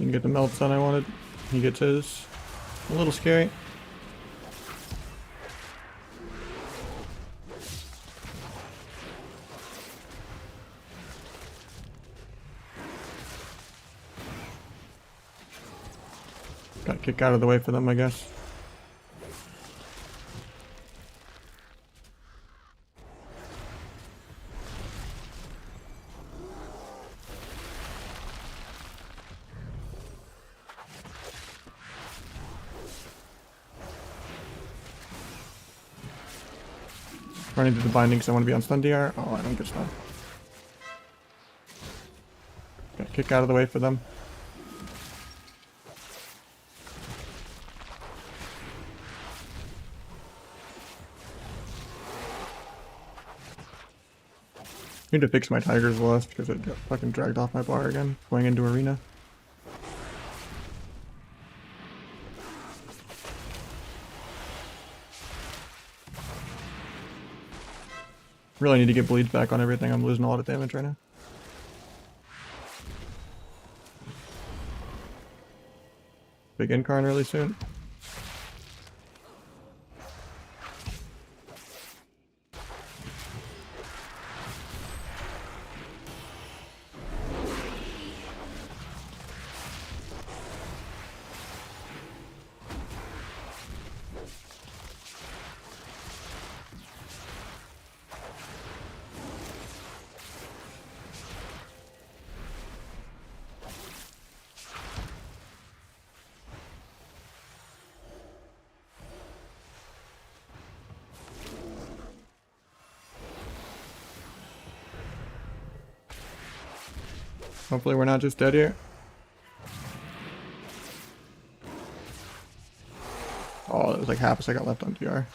Didn't get the melt on I wanted. He gets his. A little scary. Got kicked out of the way for them, I guess. Running to the binding because I want to be on stun DR. Oh, I don't get stun. Got kicked out of the way for them. Need to fix my Tiger's Lust because it got fucking dragged off my bar again, going into arena. Really need to get bleeds back on everything. I'm losing a lot of damage right now. Big incarn really soon. Hopefully we're not just dead here. Oh, it was like half a second left on TR.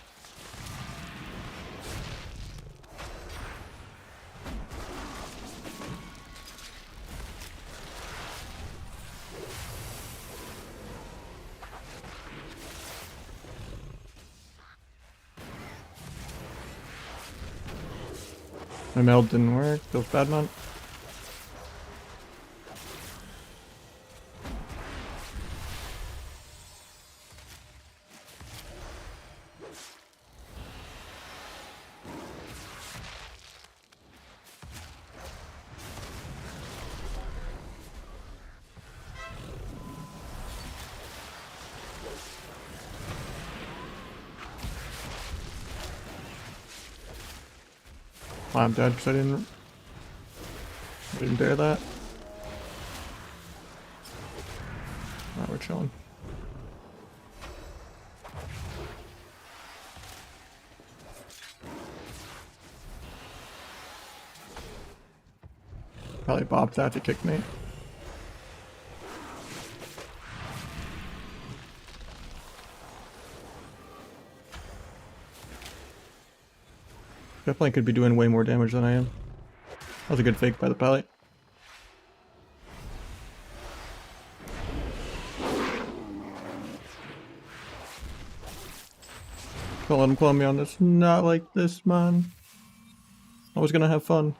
My meld didn't work. Feels bad, man. I'm dead because I didn't dare that. Alright, we're chilling. Probably bopped that to kick me. Definitely could be doing way more damage than I am. That was a good fake by the pally. Don't let him clone me on this. Not like this, man. I was gonna have fun.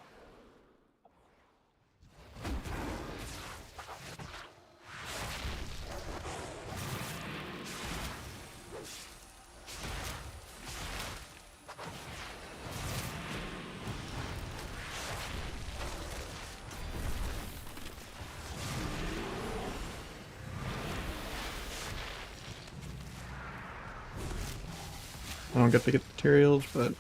I don't get to get materials, but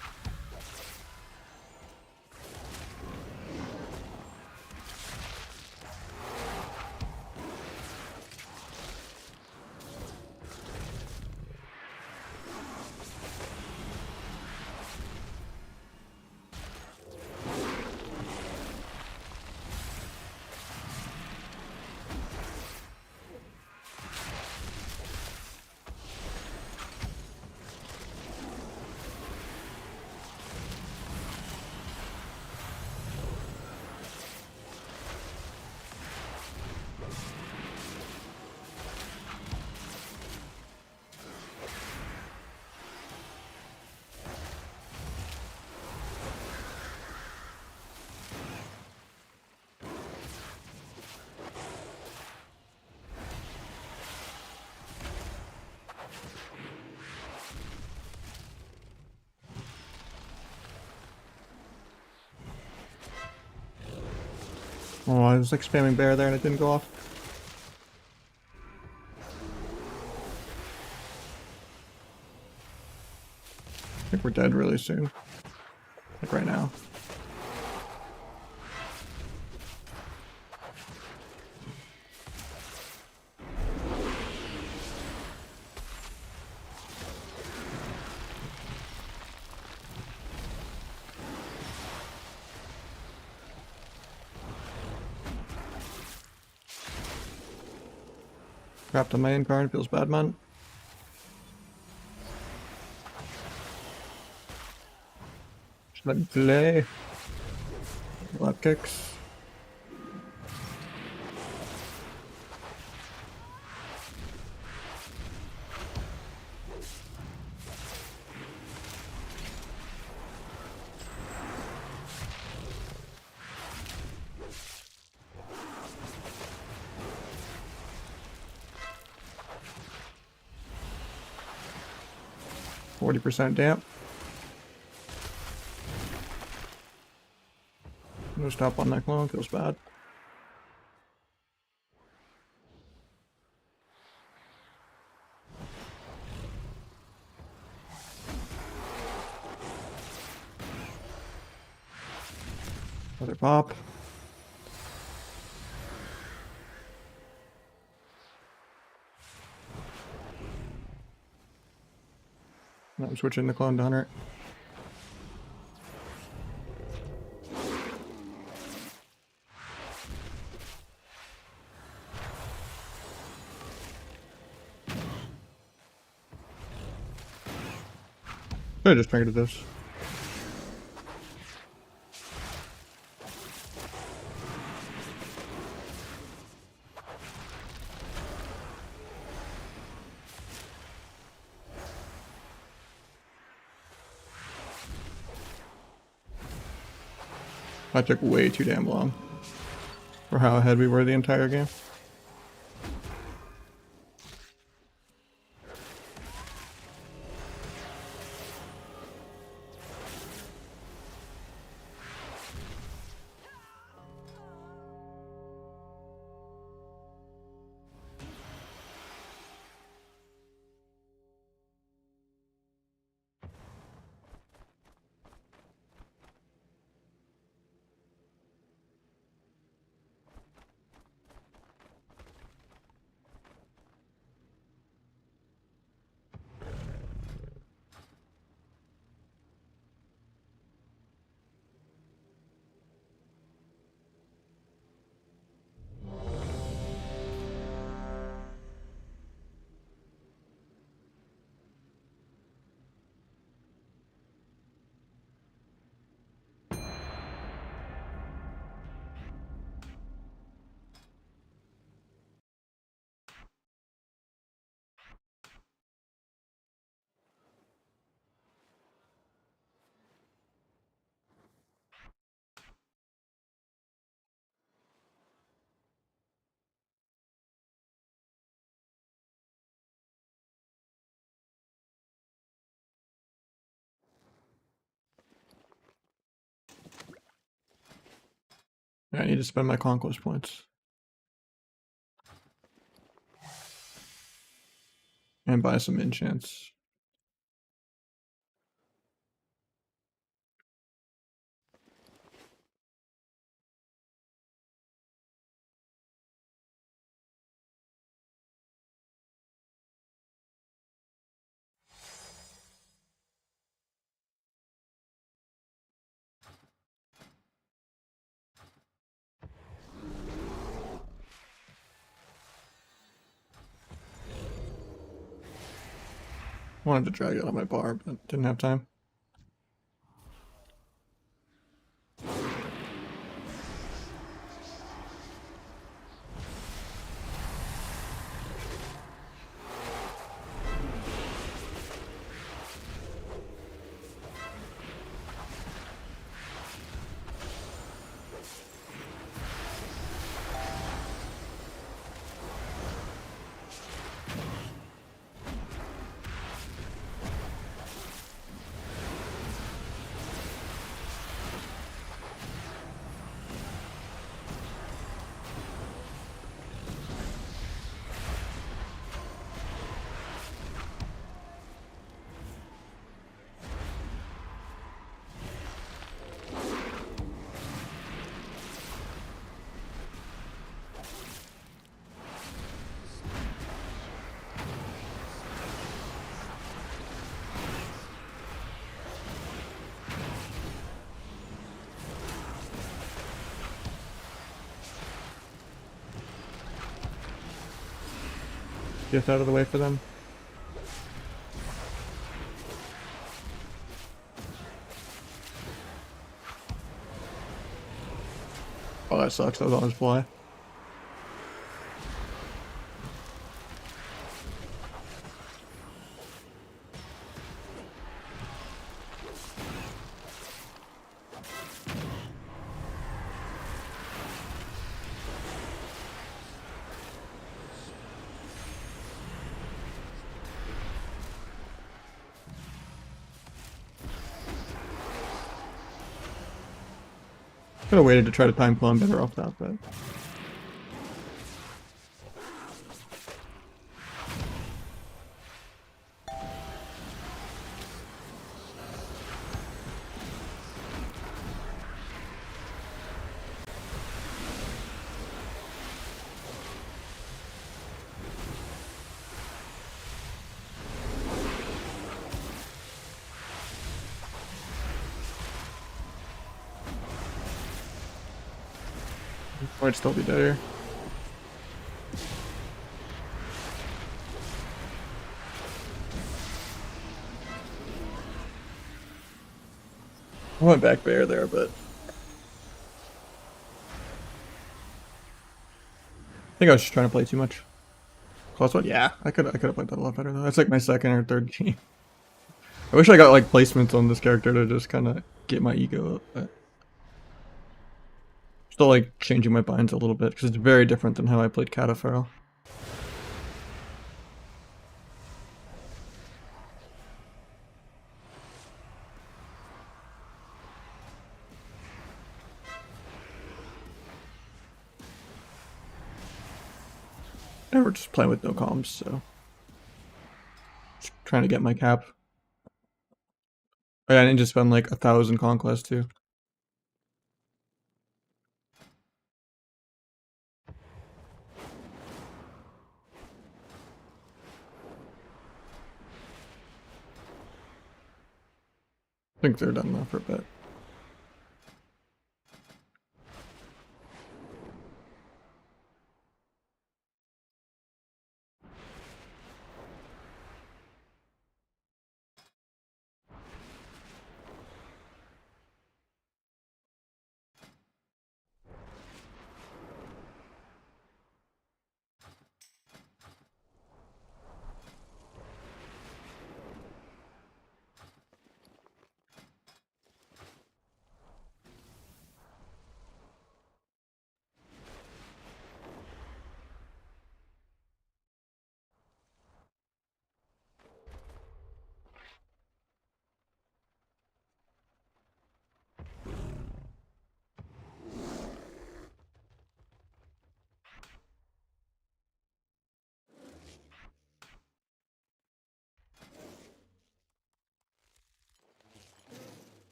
Oh, I was like spamming bear there and it didn't go off. I think we're dead really soon. Like right now. Crapped on my in card, feels bad, man. Just let me play. Lap kicks. %40 damp. No stop on that clone, feels bad. Another pop. Now I'm switching the clone to Hunter. I just targeted this. That took way too damn long for how ahead we were the entire game. Yeah, I need to spend my conquest points. And buy some enchants. Wanted to drag it on my bar, but didn't have time. get out of the way for them. Oh, that sucks. That was on his fly. Could have waited to try to time clone better off that, but might still be dead here. I went back bear there, but I think I was just trying to play too much. Close one? Yeah, I could have played that a lot better though. That's like my second or third game. I wish I got like placements on this character to just kind of get my ego up, but still like changing my binds a little bit because it's very different than how I played Feral. And we're just playing with no comms, so just trying to get my cap. Oh, yeah, I need to spend like 1,000 conquest too. I think they're done now for a bit.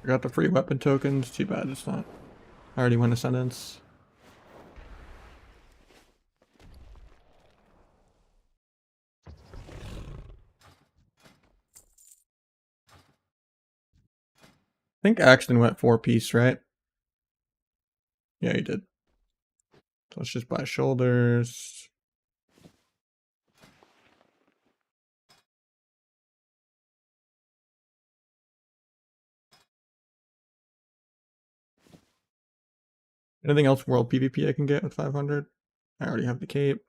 I got the free weapon tokens. Too bad it's not. I already won Ascendance. I think Axton went 4-piece, right? Yeah, he did. So let's just buy shoulders. Anything else world PvP I can get with 500? I already have the cape.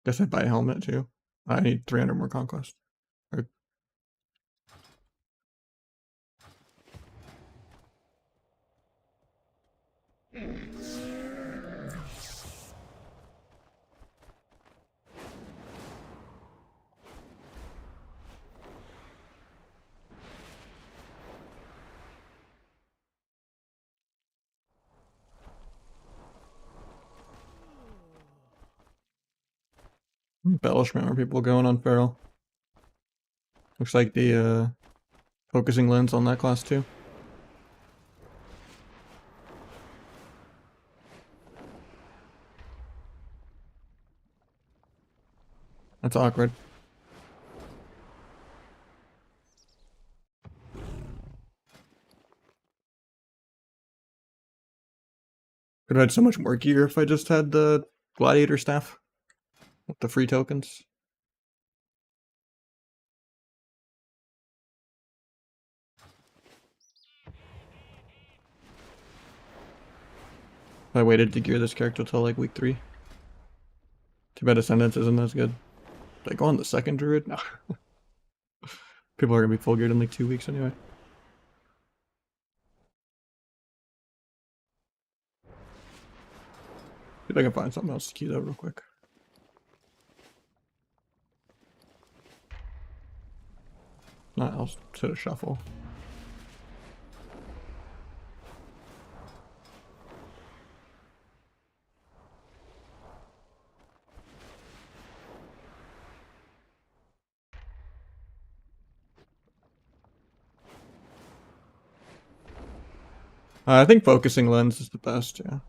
Guess I'd buy a helmet too. I need 300 more conquest. Or Embellishment are people going on Feral? Looks like the focusing lens on that class too. That's awkward. Could have had so much more gear if I just had the gladiator staff with the free tokens. I waited to gear this character till like week 3. Too bad Ascendance isn't as good. Did I go on the second druid? No. People are gonna be full geared in like 2 weeks anyway. See if I can find something else to key though real quick. Not else to the shuffle. I think focusing lens is the best, yeah.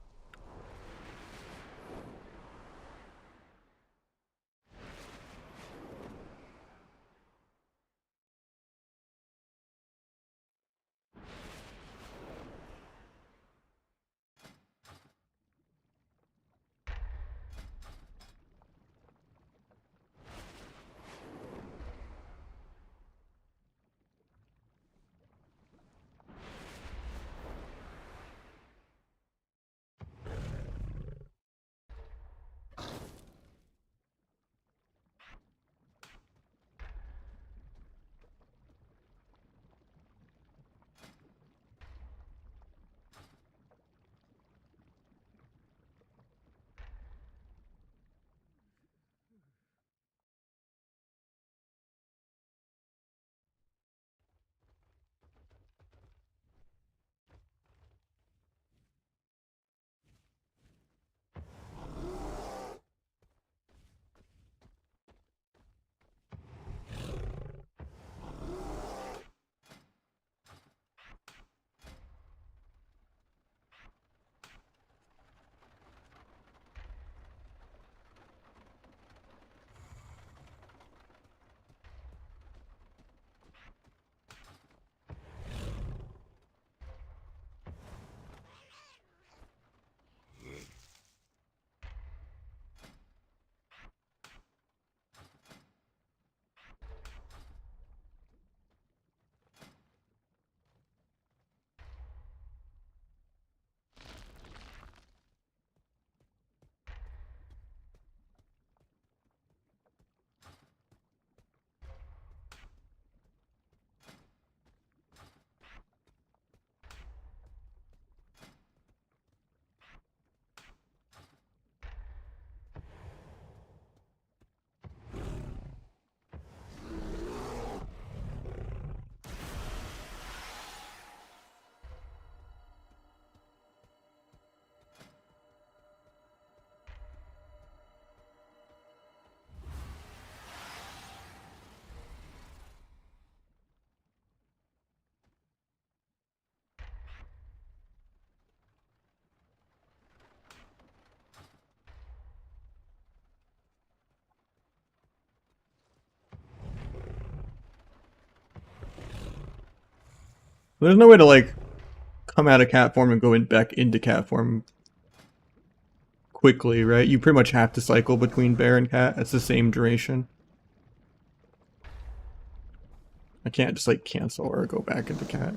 There's no way to like come out of cat form and go in back into cat form quickly, right? You pretty much have to cycle between bear and cat. It's the same duration. I can't just like cancel or go back into cat.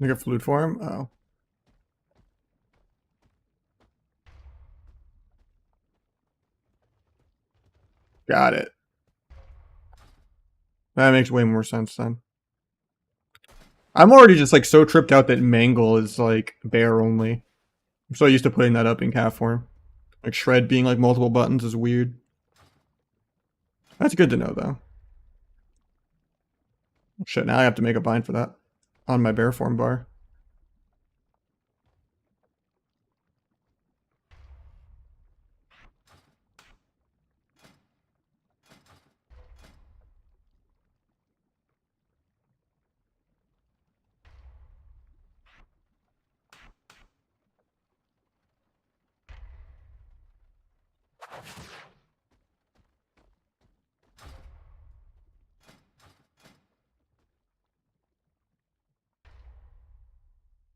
Like a flute form? Oh. Got it. That makes way more sense then. I'm already just like so tripped out that Mangle is like bear only. I'm so used to putting that up in cat form. Like shred being like multiple buttons is weird. That's good to know though. Shit, now I have to make a bind for that on my bear form bar.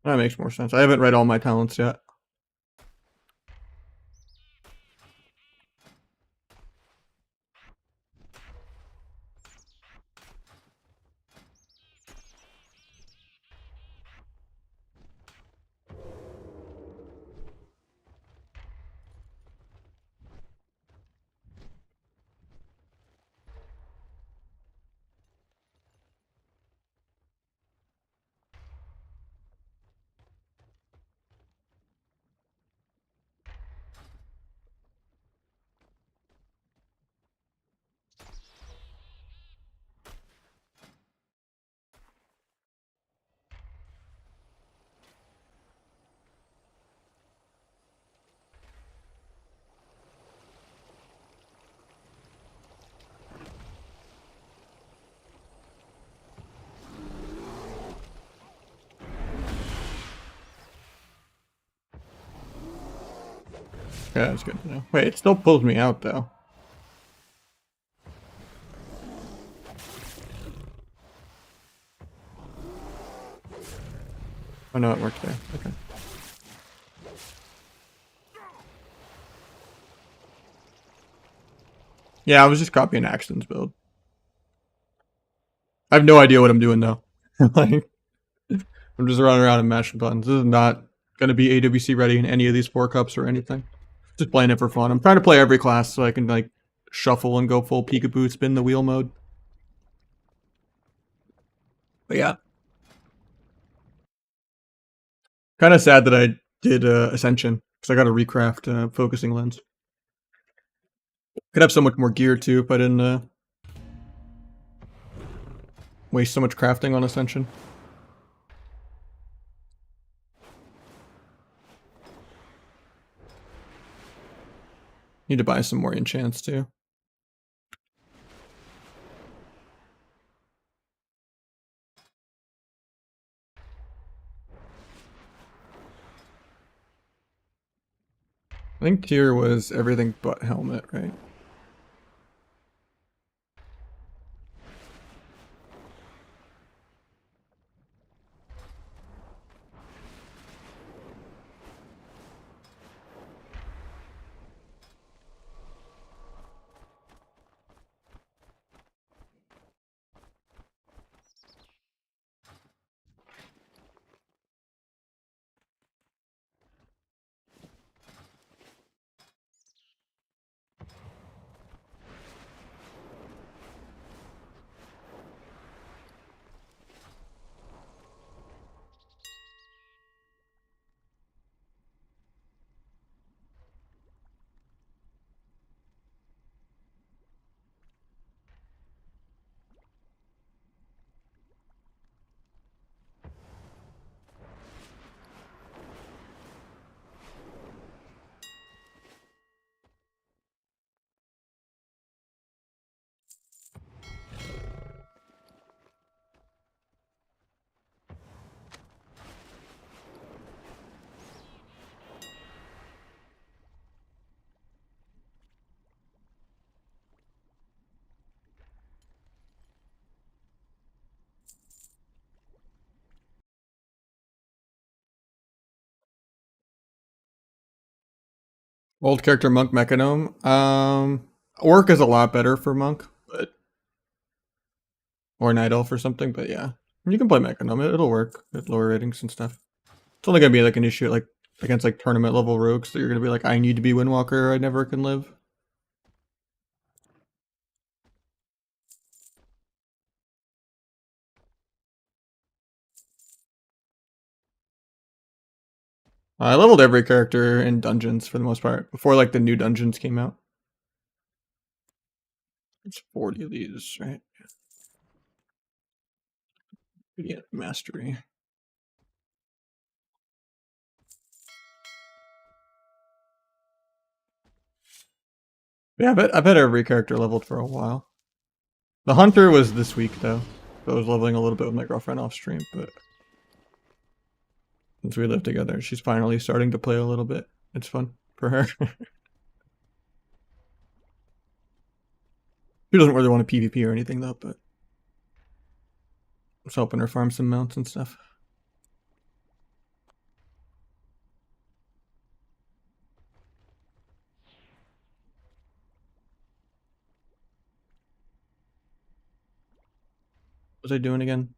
That makes more sense. I haven't read all my talents yet. Yeah, that's good to know. Wait, it still pulls me out though. Oh no, it worked there. Okay. Yeah, I was just copying Axton's build. I have no idea what I'm doing though. Like, I'm just running around and mashing buttons. This is not going to be AWC ready in any of these 4 cups or anything. Just playing it for fun. I'm trying to play every class so I can like shuffle and go full peekaboo spin the wheel mode. But yeah. Kind of sad that I did Ascension because I got a recraft focusing lens. Could have so much more gear too if I didn't waste so much crafting on Ascension. Need to buy some more enchants too. I think tier was everything but helmet, right? Old character Monk Mechanome. Orc is a lot better for Monk, but or Night Elf or something, but yeah. You can play Mechanom, it'll work at lower ratings and stuff. It's only gonna be like an issue like against like tournament level rogues that you're gonna be like, I need to be Windwalker or I never can live. I leveled every character in dungeons for the most part, before like the new dungeons came out. It's 40 of these, right? Yeah, mastery. Yeah, I've had every character leveled for a while. The hunter was this week though. So I was leveling a little bit with my girlfriend off stream, but since we live together, she's finally starting to play a little bit. It's fun for her. She doesn't really want to PvP or anything though, but I was helping her farm some mounts and stuff. What was I doing again?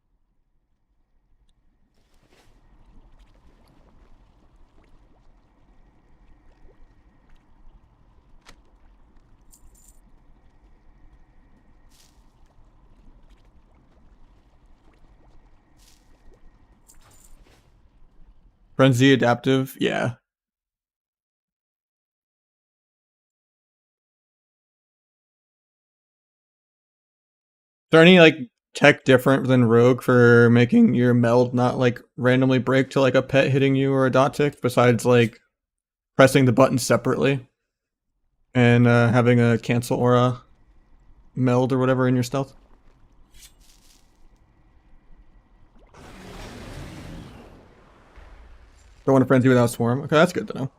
Frenzy adaptive, yeah. Is there any like tech different than Rogue for making your meld not like randomly break to like a pet hitting you or a dot tick besides like pressing the button separately and having a cancel aura meld or whatever in your stealth? Don't want a frenzy without swarm. Okay, that's good to know.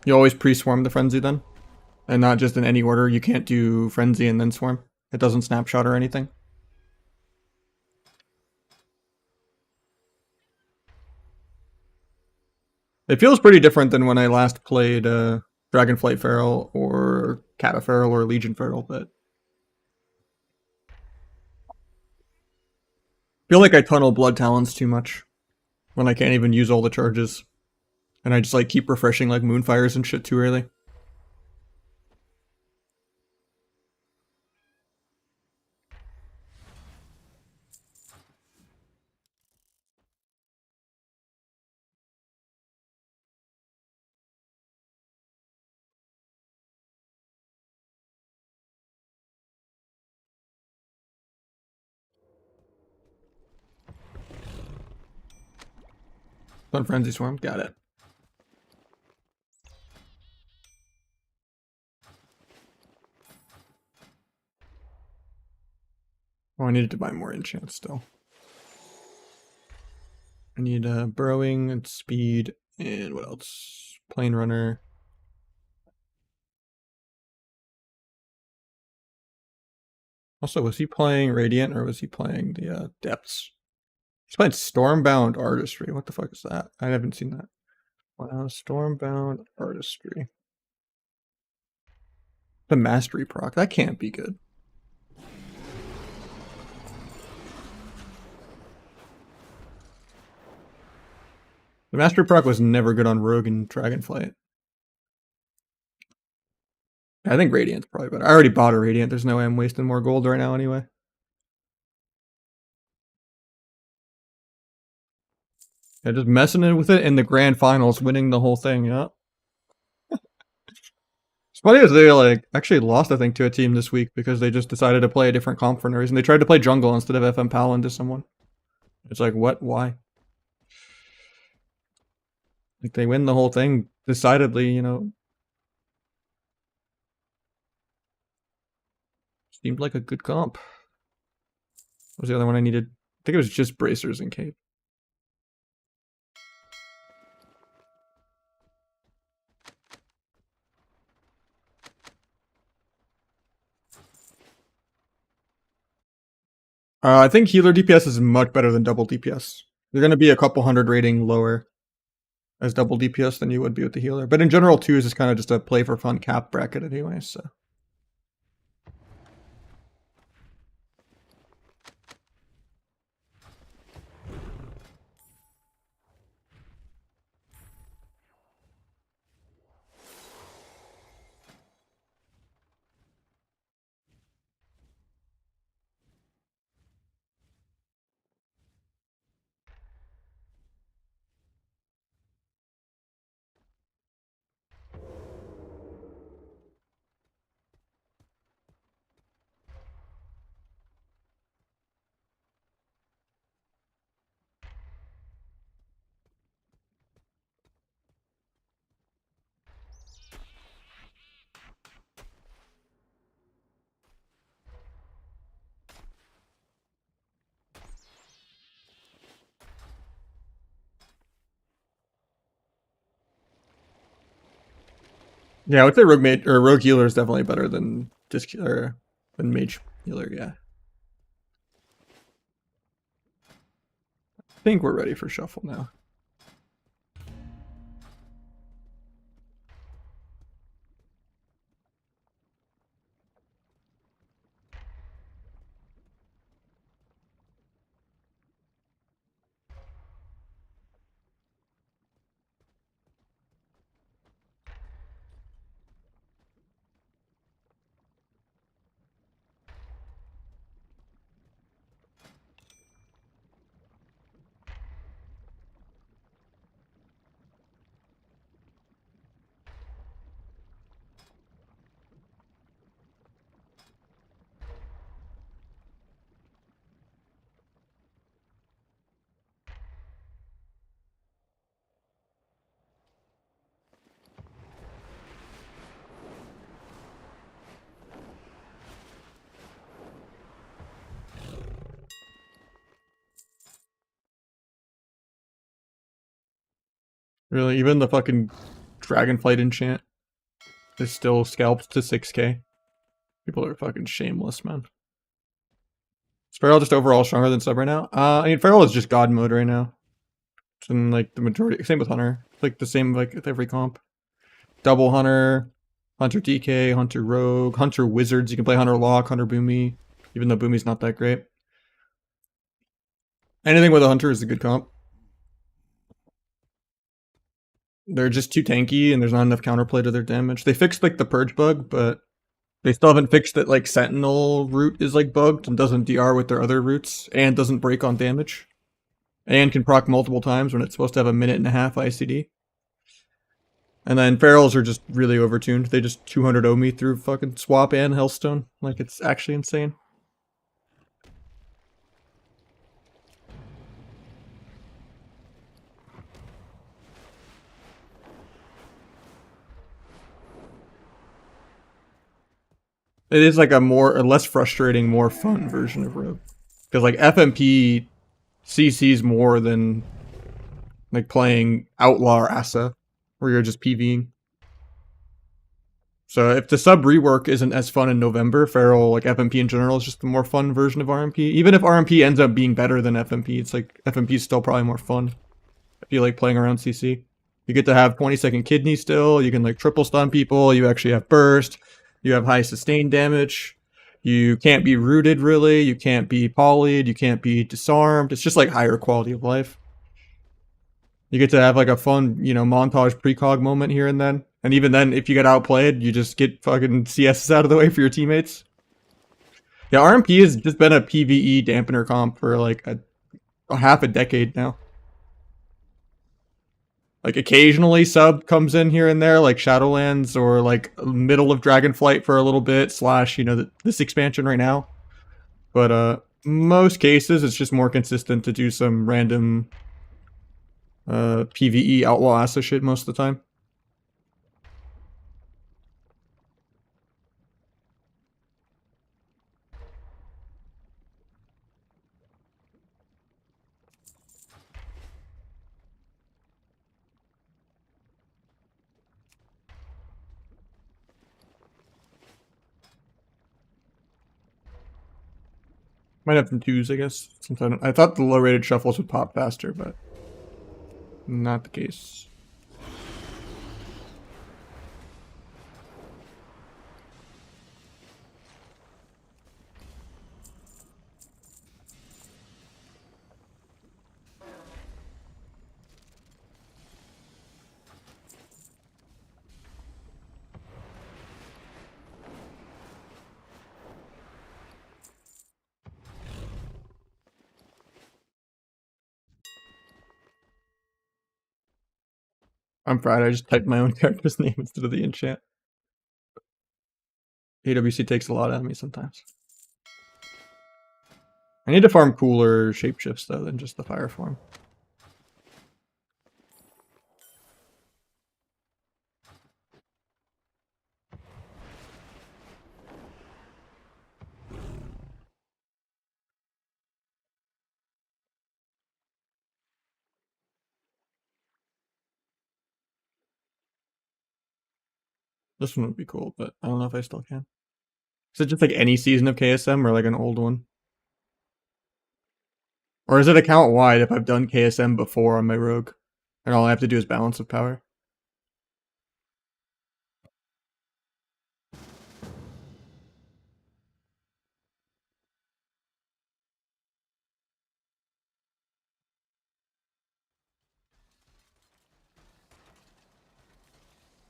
You always pre-swarm the frenzy then? And not just in any order. You can't do frenzy and then swarm. It doesn't snapshot or anything. It feels pretty different than when I last played Dragonflight Feral or Cata Feral or Legion Feral, but I feel like I tunnel Blood Talons too much when I can't even use all the charges. And I just like keep refreshing like Moonfires and shit too early. Sun Frenzy Swarm, got it. Oh, I needed to buy more enchants still. I need burrowing and speed and what else? Plane runner. Also, was he playing Radiant or was he playing the Depths? He's playing Stormbound Artistry. What the fuck is that? I haven't seen that. Wow, Stormbound Artistry. The Mastery proc. That can't be good. The Mastery proc was never good on Rogue and Dragonflight. I think Radiant's probably better. I already bought a Radiant. There's no way I'm wasting more gold right now anyway. Yeah, just messing with it in the grand finals, winning the whole thing, yeah. It's funny as they like actually lost, I think, to a team this week because they just decided to play a different comp for no reason. They tried to play jungle instead of FM Paladin to someone. It's like, what? Why? Like they win the whole thing decidedly, you know. Seemed like a good comp. What was the other one I needed? I think it was just bracers and cape. I think healer DPS is much better than double DPS. You're going to be a couple hundred rating lower as double DPS than you would be with the healer. But in general, 2s is kind of just a play for fun cap bracket anyway, so. Yeah, I would say rogue mage or rogue healer is definitely better than disc or than mage healer. Yeah, I think we're ready for shuffle now. Really, even the fucking Dragonflight enchant is still scalped to 6k. People are fucking shameless, man. Is Feral just overall stronger than Sub right now? I mean, Feral is just God mode right now. It's in like the majority. Same with Hunter. Like the same like with every comp. Double Hunter, Hunter DK, Hunter Rogue, Hunter Wizards. You can play Hunter Lock, Hunter Boomy, even though Boomy's not that great. Anything with a Hunter is a good comp. They're just too tanky and there's not enough counterplay to their damage. They fixed like the purge bug, but they still haven't fixed that like Sentinel root is like bugged and doesn't DR with their other roots and doesn't break on damage. And can proc multiple times when it's supposed to have a minute and a half ICD. And then Ferals are just really overtuned. They just 200 me through fucking Swap and Hellstone. Like, it's actually insane. It is like a less frustrating, more fun version of Rogue. Because like FMP CCs more than like playing Outlaw or Asa, where you're just Pving. So if the sub rework isn't as fun in November, Feral, like FMP in general, is just a more fun version of RMP. Even if RMP ends up being better than FMP, it's like FMP is still probably more fun. If you like playing around CC. You get to have 20-second kidney still, you can like triple stun people, you actually have burst, you have high sustained damage, you can't be rooted really, you can't be polyed, you can't be disarmed, it's just like higher quality of life. You get to have like a fun, you know, montage precog moment here and then. And even then, if you get outplayed, you just get fucking CSs out of the way for your teammates. Yeah, RMP has just been a PvE dampener comp for like a half a decade now. Like occasionally sub comes in here and there, like Shadowlands or like middle of Dragonflight for a little bit, slash, you know, this expansion right now. But most cases it's just more consistent to do some random PvE outlaw assa shit most of the time. Might have some twos, I guess. Since I thought the low rated shuffles would pop faster, but not the case. I'm fried. I just typed my own character's name instead of the enchant. AWC takes a lot out of me sometimes. I need to farm cooler shapeshifts though than just the fire form. This one would be cool, but I don't know if I still can. Is it just like any season of KSM or like an old one? Or is it account wide if I've done KSM before on my rogue? And all I have to do is balance of power?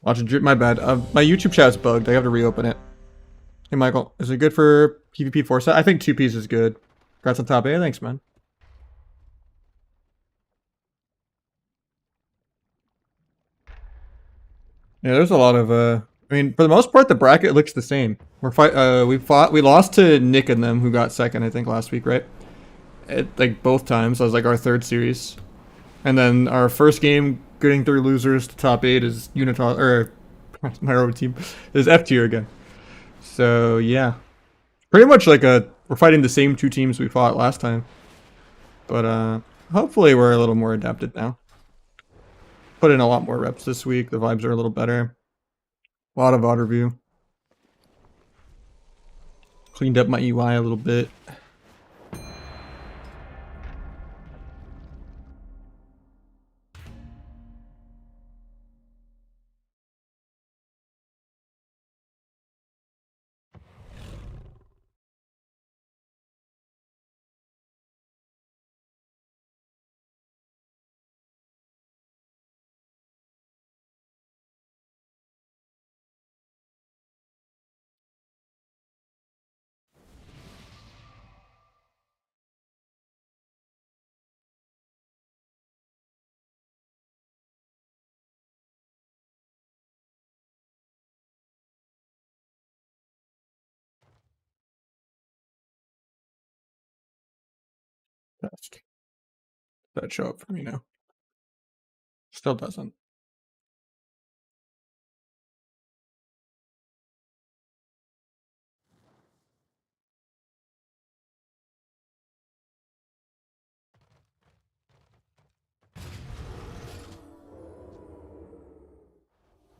Watch it drip, my bad. My YouTube chat's bugged. I have to reopen it. Hey Michael, is it good for PvP foresight? I think 2Ps is good. Congrats on top A, thanks man. Yeah, there's a lot of I mean, for the most part, the bracket looks the same. We lost to Nick and them, who got second, I think, last week, right? Like both times. That was like our third series, and then our first game, getting through losers to top 8 is Unitas or my own team is F tier again. So yeah, pretty much like we're fighting the same two teams we fought last time, but hopefully we're a little more adapted now. Put in a lot more reps this week. The vibes are a little better. A lot of odd review. Cleaned up my UI a little bit. Test. That show up for me now. Still doesn't.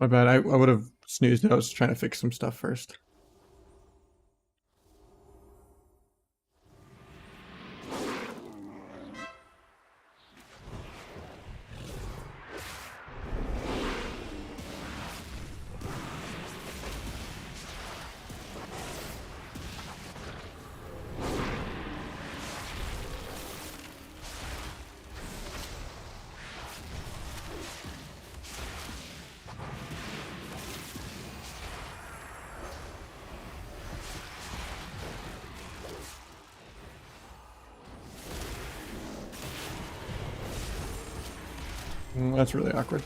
My bad. I would have snoozed it. I was trying to fix some stuff first. That's really awkward.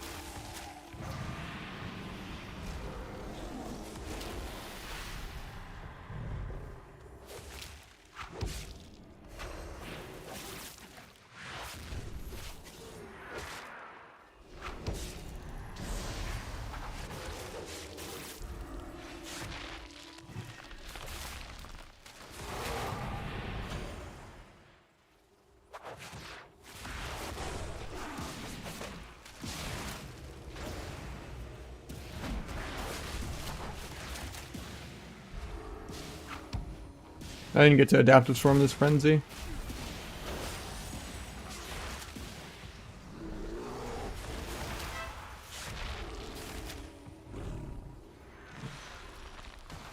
I didn't get to adaptive storm this frenzy.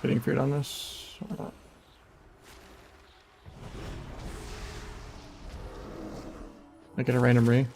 Getting feared on this. I get a random re.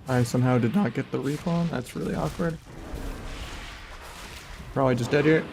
I somehow did not get the recon. That's really awkward. Probably just dead here.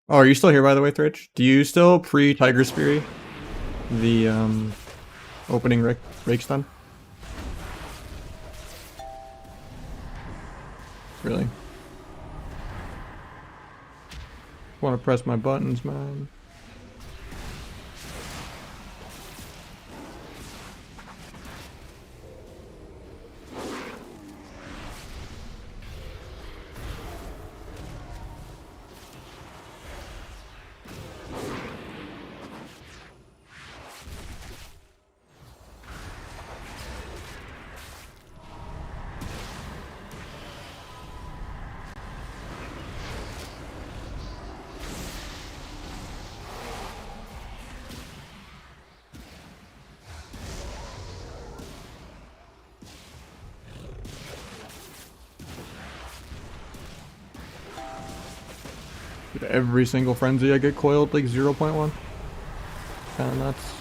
Oh, are you still here, by the way, Thritch? Do you still pre-Tiger's Fury the opening rake stun? Really? Want to press my buttons, man. Every single frenzy I get coiled like 0.1. Kinda nuts.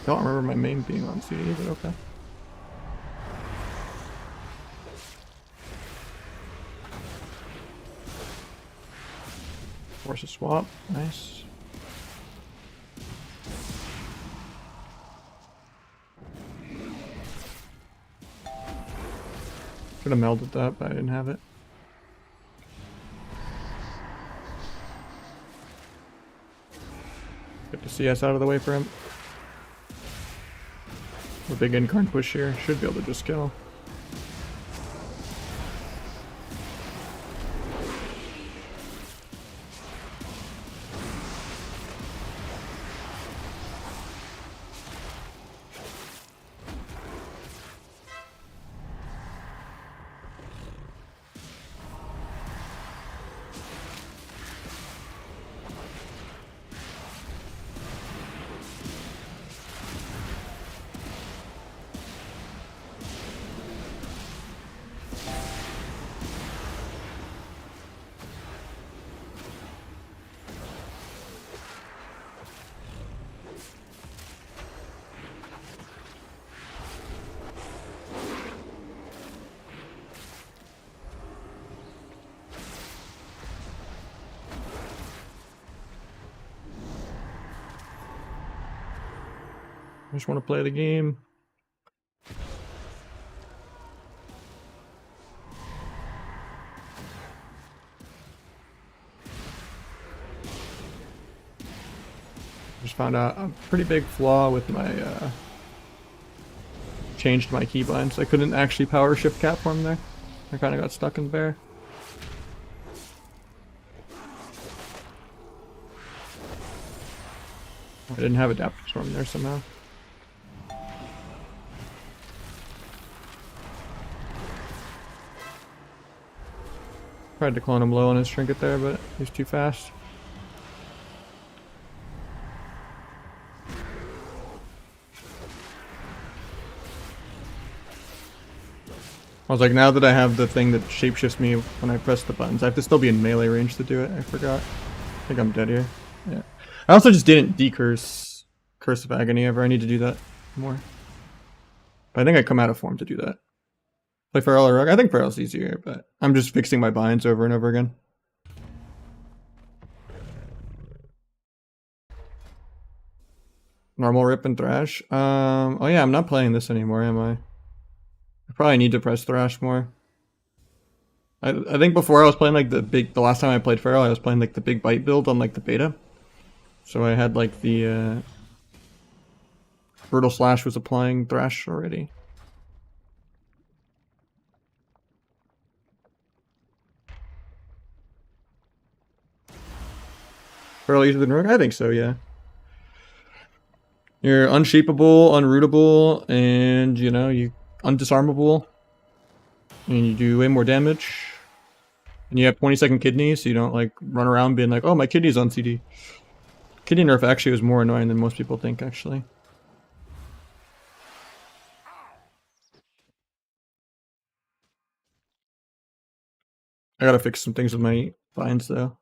Don't remember my main being on CD, but okay. Force a swap, nice. Could have melded that, but I didn't have it. Get the CS out of the way for him. A big incarn push here. Should be able to just kill. I just want to play the game. Just found out a pretty big flaw with my, changed my keybinds. I couldn't actually power shift cat form there. I kind of got stuck in bear. I didn't have adaptive storm there somehow. Tried to clone him low on his trinket there, but he's too fast. I was like, now that I have the thing that shapeshifts me when I press the buttons, I have to still be in melee range to do it. I forgot. I think I'm dead here. Yeah. I also just didn't decurse Curse of Agony ever. I need to do that more. But I think I come out of form to do that. Play Feral or Rogue? I think Feral's easier, but I'm just fixing my binds over and over again. Normal Rip and Thrash. Oh yeah, I'm not playing this anymore, am I? I probably need to press Thrash more. I think before I was playing like the last time I played Feral, I was playing like the big bite build on like the beta. So I had like the Brutal Slash was applying Thrash already. Feral easier than Rogue? I think so, yeah. You're unshapeable, unrootable, and you know, you undisarmable. And you do way more damage. And you have 20-second kidneys, so you don't like run around being like, oh, my kidney's on CD. Kidney nerf actually was more annoying than most people think, actually. I gotta fix some things with my binds, though.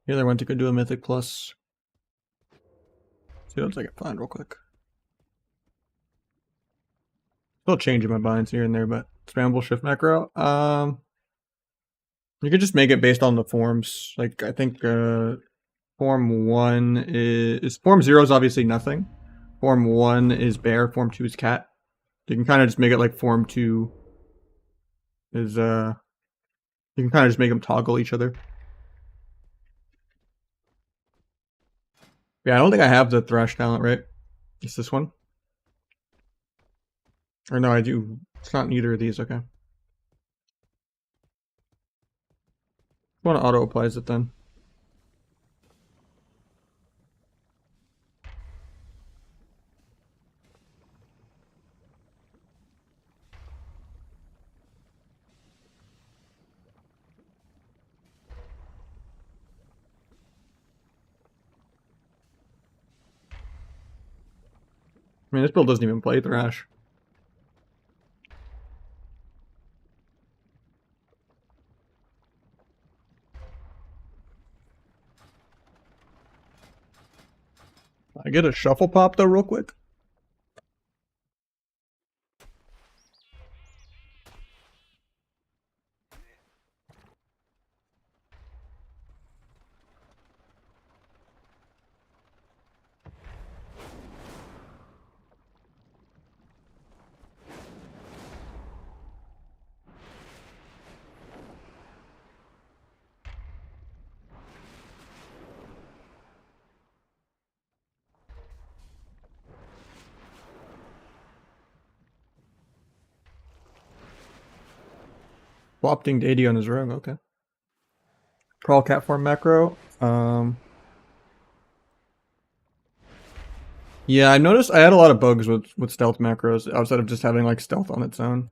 The other one to go do a Mythic Plus. See what I can find real quick. Still changing my binds here and there, but spammable shift macro. You could just make it based on the forms. Like I think form 1 is form 0 is obviously nothing. Form 1 is bear, form 2 is cat. You can kind of just make it like form 2 is you can kind of just make them toggle each other. Yeah, I don't think I have the Thrash talent, right? It's this one? Or no, I do. It's not neither of these, okay. One auto applies it then. I mean, this build doesn't even play Thrash. I get a shuffle pop though real quick. Wafting Deity on his rogue, okay. Crawl cat form macro. Yeah, I noticed I had a lot of bugs with stealth macros outside of just having like stealth on its own.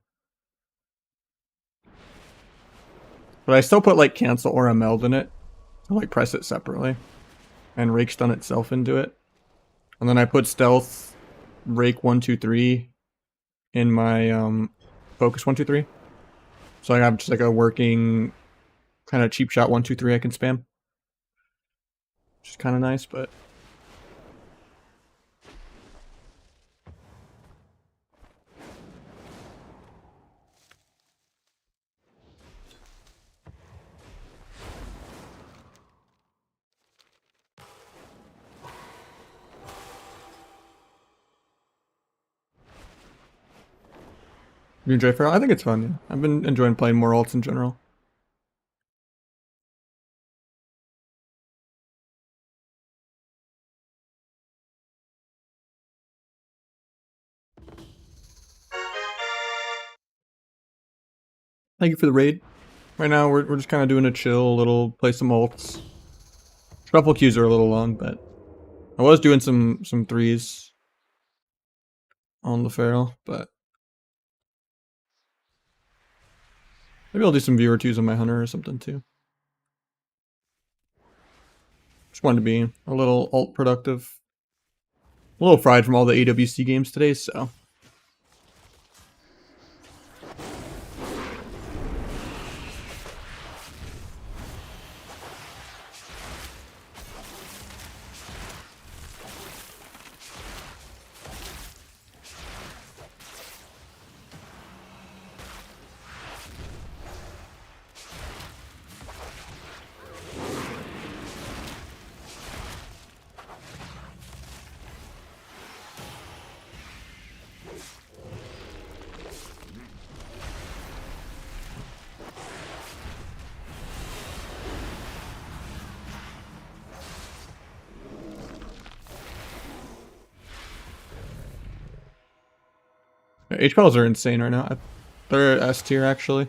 But I still put like cancel or a meld in it. I like press it separately. And rake stun itself into it. And then I put stealth rake 1, 2, 3 in my focus 1, 2, 3. So I have just like a working kind of cheap shot 1, 2, 3 I can spam. Which is kind of nice, but you enjoy Feral? I think it's fun, yeah. I've been enjoying playing more alts in general. Thank you for the raid. Right now we're just kind of doing a chill little, play some alts. Shuffle queues are a little long, but I was doing some threes on the Feral, but maybe I'll do some viewer twos on my Hunter or something too. Just wanted to be a little alt productive. A little fried from all the AWC games today, so. HPLs are insane right now. They're S tier actually.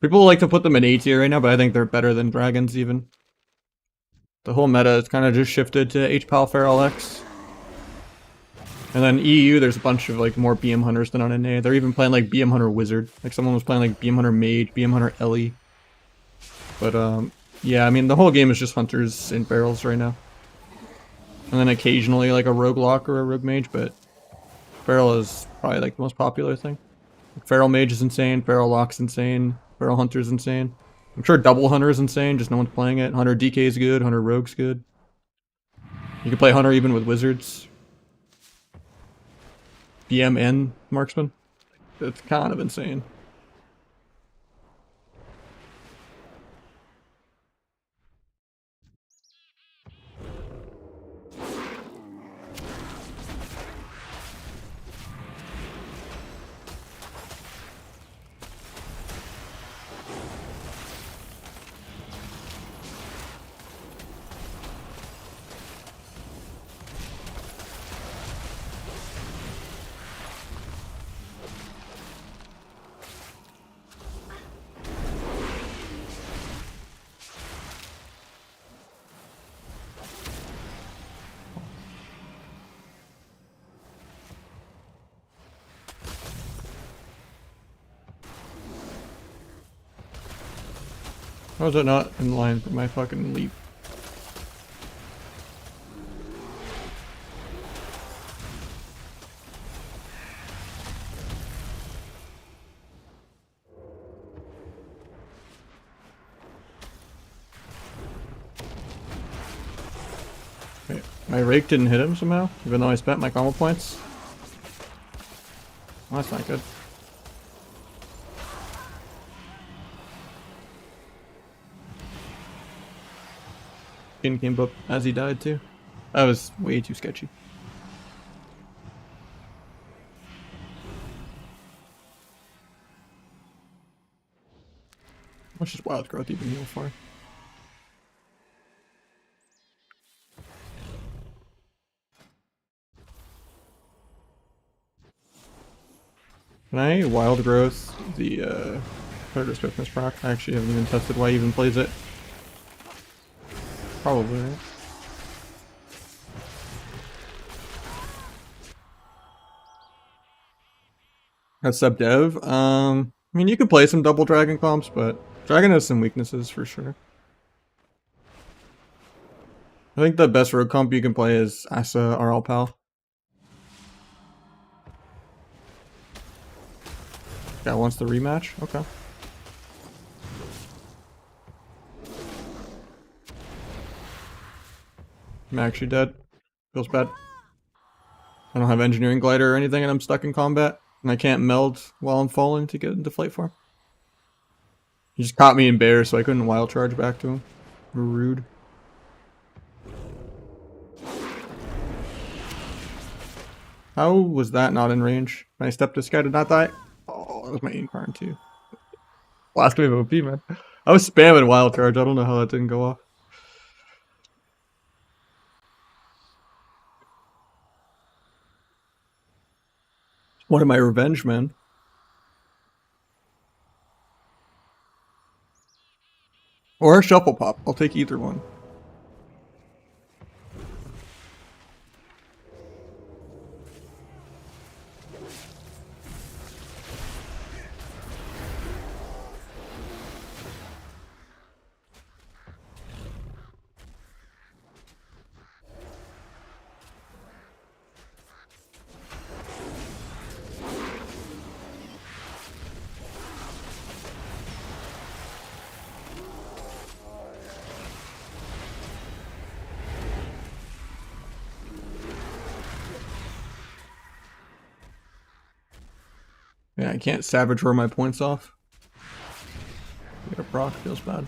People like to put them in A tier right now, but I think they're better than dragons even. The whole meta has kind of just shifted to HPAL Feral X. And then EU, there's a bunch of like more BM Hunters than on NA. They're even playing like BM Hunter Wizard. Like someone was playing like BM Hunter Mage, BM Hunter Ellie. But yeah, I mean the whole game is just Hunters and Ferals right now. And then occasionally like a Rogue Lock or a Rogue Mage, but Feral is probably like the most popular thing. Feral Mage is insane, Feral Lock's insane, Feral Hunter's insane. I'm sure Double Hunter is insane, just no one's playing it. Hunter DK is good, Hunter Rogue's good. You can play Hunter even with Wizards. BM and Marksman. It's kind of insane. How is that not in line for my fucking leap? My rake didn't hit him somehow, even though I spent my combo points. Well, that's not good. Skin came up as he died too. That was way too sketchy. How much does wild growth even heal for? Can I wild growth the Predator Swiftness proc? I actually haven't even tested why he even plays it. Probably, right? That's sub dev. I mean, you could play some double dragon comps, but dragon has some weaknesses for sure. I think the best rogue comp you can play is Asa or Alpal. Guy wants the rematch? Okay. I'm actually dead. Feels bad. I don't have engineering glider or anything and I'm stuck in combat. And I can't meld while I'm falling to get into flight form. He just caught me in bear so I couldn't wild charge back to him. Rude. How was that not in range? When I stepped this guy did not die? Oh, that was my incarn too. Last wave of OP, man. I was spamming wild charge. I don't know how that didn't go off. What am I, revenge, man? Or a shuffle pop. I'll take either one. Yeah, I can't savage roar my points off. Get a proc, feels bad.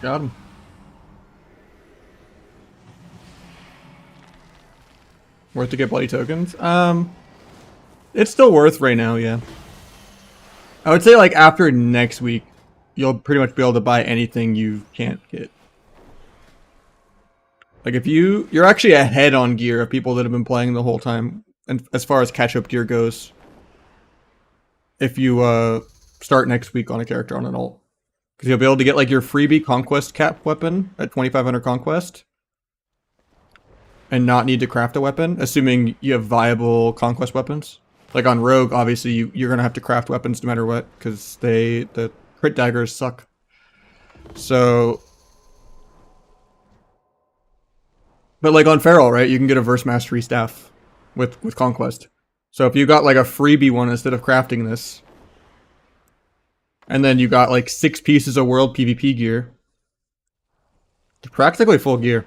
Got him. Worth to get bloody tokens? It's still worth right now, yeah. I would say like after next week, you'll pretty much be able to buy anything you can't get. Like if you're actually ahead on gear of people that have been playing the whole time, and as far as catch-up gear goes, if you start next week on a character on an ult. Because you'll be able to get like your freebie conquest cap weapon at 2500 conquest. And not need to craft a weapon, assuming you have viable conquest weapons. Like on rogue, obviously you're gonna have to craft weapons no matter what, because the crit daggers suck. So, but like on feral, right? You can get a verse mastery staff with conquest. So if you got like a freebie one instead of crafting this, and then you got like 6 pieces of world PvP gear, practically full gear.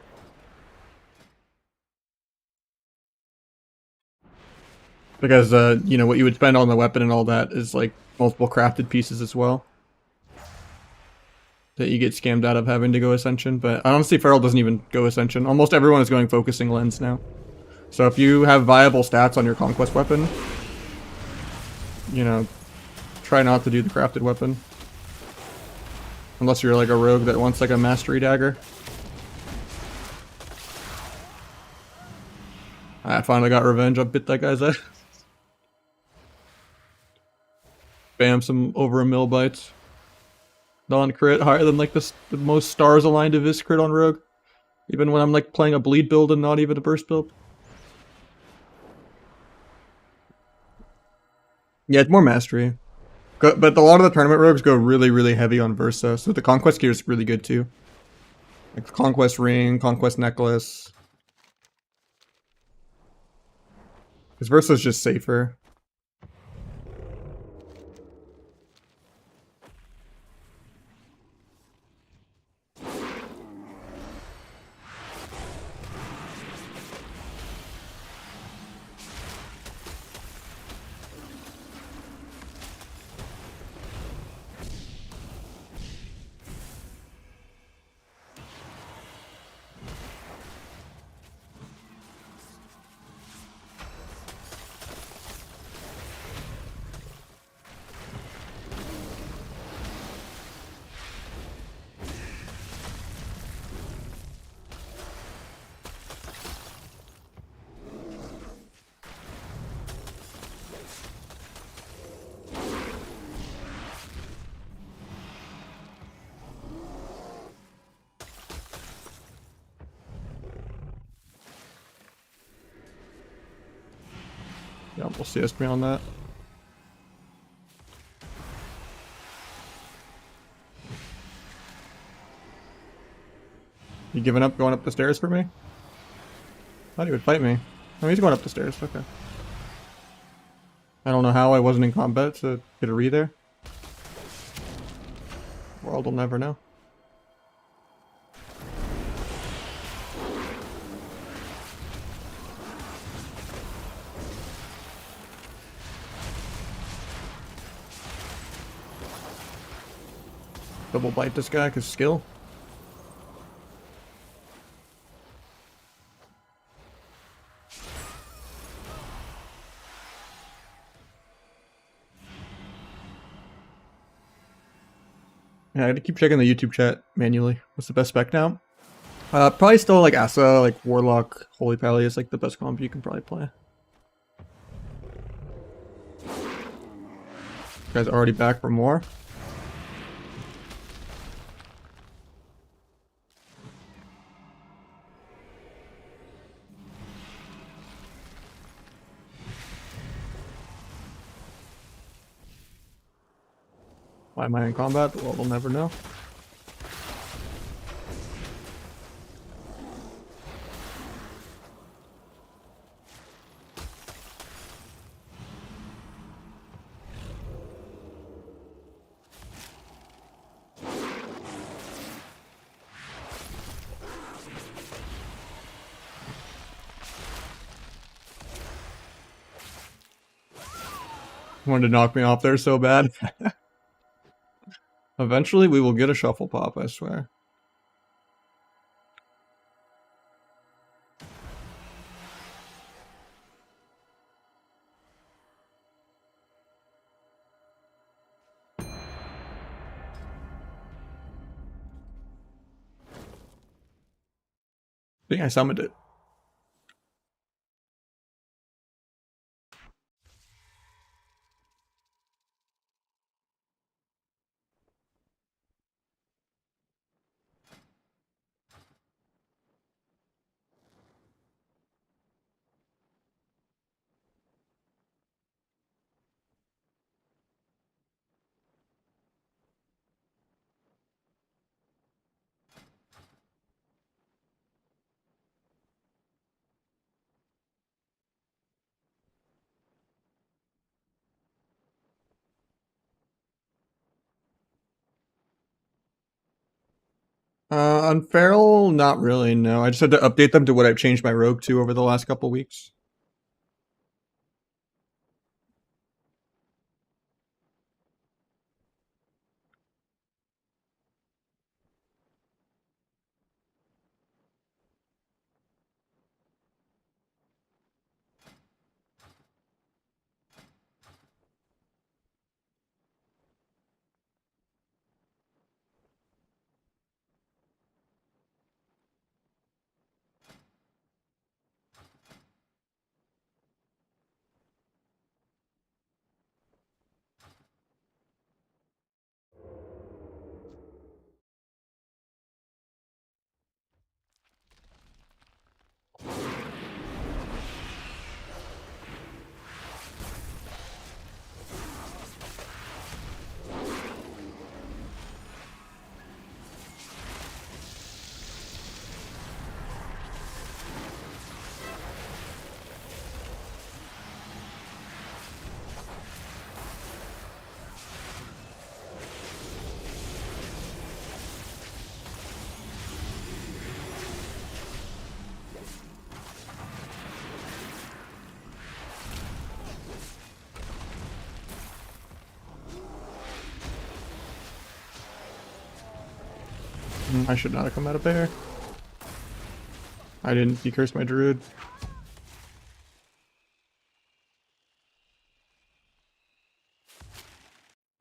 Because, you know, what you would spend on the weapon and all that is, like, multiple crafted pieces as well. That you get scammed out of having to go Ascension. But honestly, Feral doesn't even go Ascension. Almost everyone is going Focusing Lens now. So if you have viable stats on your Conquest weapon, you know, try not to do the crafted weapon. Unless you're, like, a rogue that wants, like, a Mastery Dagger. I finally got revenge. I bit that guy's head. Bam, some over a mil bites. Non-crit, higher than like the most stars aligned of his crit on rogue. Even when I'm like playing a bleed build and not even a burst build. Yeah, it's more mastery. But a lot of the tournament rogues go really, really heavy on Versa, so the Conquest gear is really good too. Like Conquest Ring, Conquest Necklace. Because Versa's just safer. Yeah, we'll CS me on that. You giving up going up the stairs for me? Thought he would fight me. Oh, he's going up the stairs. Okay. I don't know how I wasn't in combat to get a re there. World will never know. Double bite this guy because skill. Yeah, I gotta keep checking the YouTube chat manually. What's the best spec now? Probably still like Asa, like Warlock, Holy Pally is like the best combo you can probably play. You guys already back for more? Why am I in combat? The world will never know. Wanted to knock me off there so bad. Eventually we will get a shuffle pop, I swear. I think I summoned it. On Feral, not really, no. I just had to update them to what I've changed my rogue to over the last couple weeks. I should not have come out of bear. I didn't decurse my druid.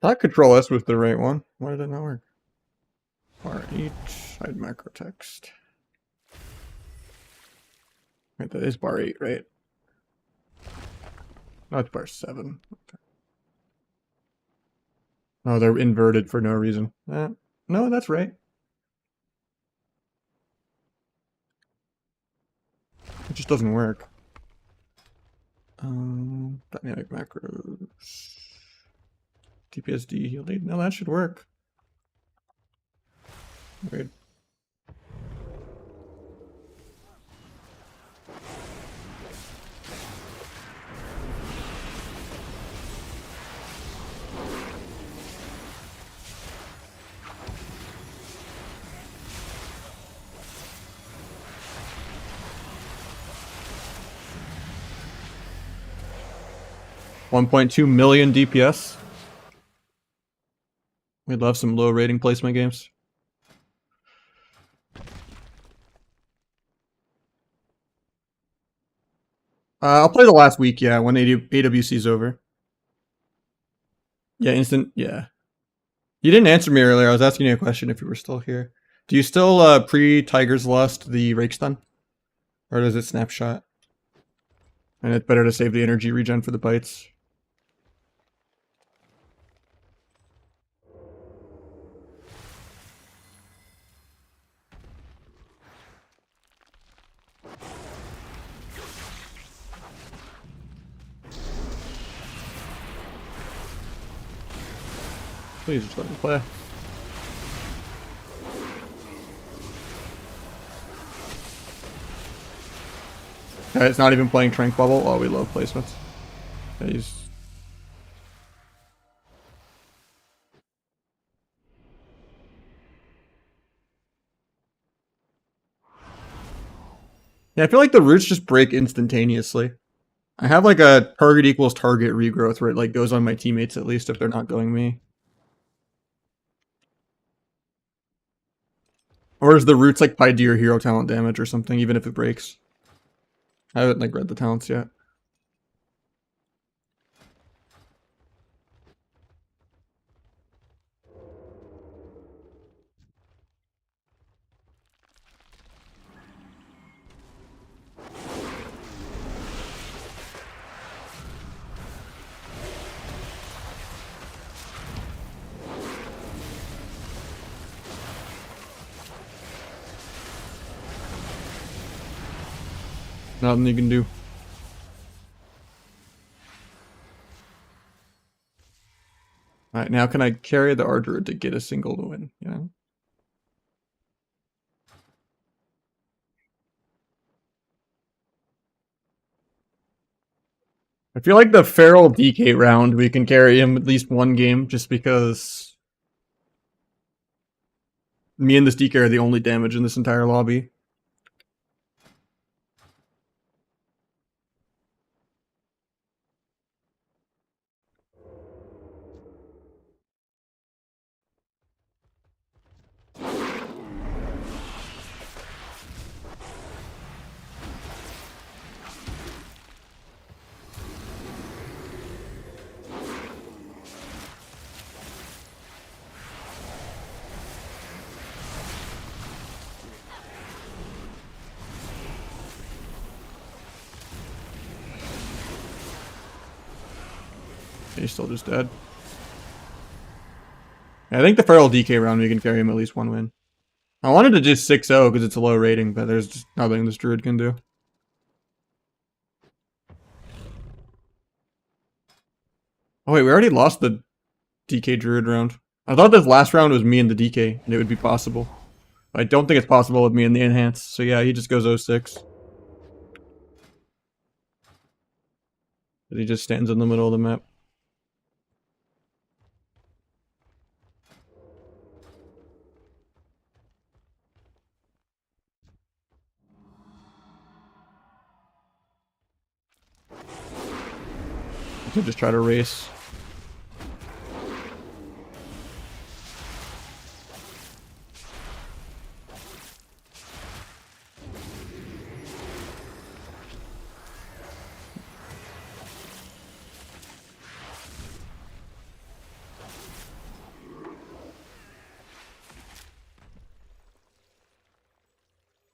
Thought Control S was the right one. Why did it not work? Bar 8, hide macro text. Wait, that is bar 8, right? No, it's bar 7. Okay. Oh, they're inverted for no reason. No, that's right. It just doesn't work. Dynamic macros. TPSD heal lead. No, that should work. Weird. $1.2 million DPS. We'd love some low rating placement games. I'll play the last week, yeah, when AWC's over. Yeah, instant, yeah. You didn't answer me earlier. I was asking you a question if you were still here. Do you still pre-Tiger's Lust the Rake Stun? Or does it snapshot? And it's better to save the energy regen for the bites. Please just let me play. Yeah, it's not even playing Trank Bubble. Oh, we love placements. Yeah, I feel like the roots just break instantaneously. I have like a target equals target regrowth where it like goes on my teammates at least if they're not going me. Or is the roots like tied to your hero talent damage or something, even if it breaks? I haven't like read the talents yet. Nothing you can do. Alright, now can I carry the Archer to get a single win? Yeah. I feel like the Feral DK round, we can carry him at least one game just because me and this DK are the only damage in this entire lobby. He's still just dead. I think the Feral DK round, we can carry him at least one win. I wanted to just 6-0 because it's a low rating, but there's just nothing this Druid can do. Oh wait, we already lost the DK Druid round. I thought this last round was me and the DK, and it would be possible. I don't think it's possible with me and the Enhance, so yeah, he just goes 0-6. He just stands in the middle of the map. I could just try to race.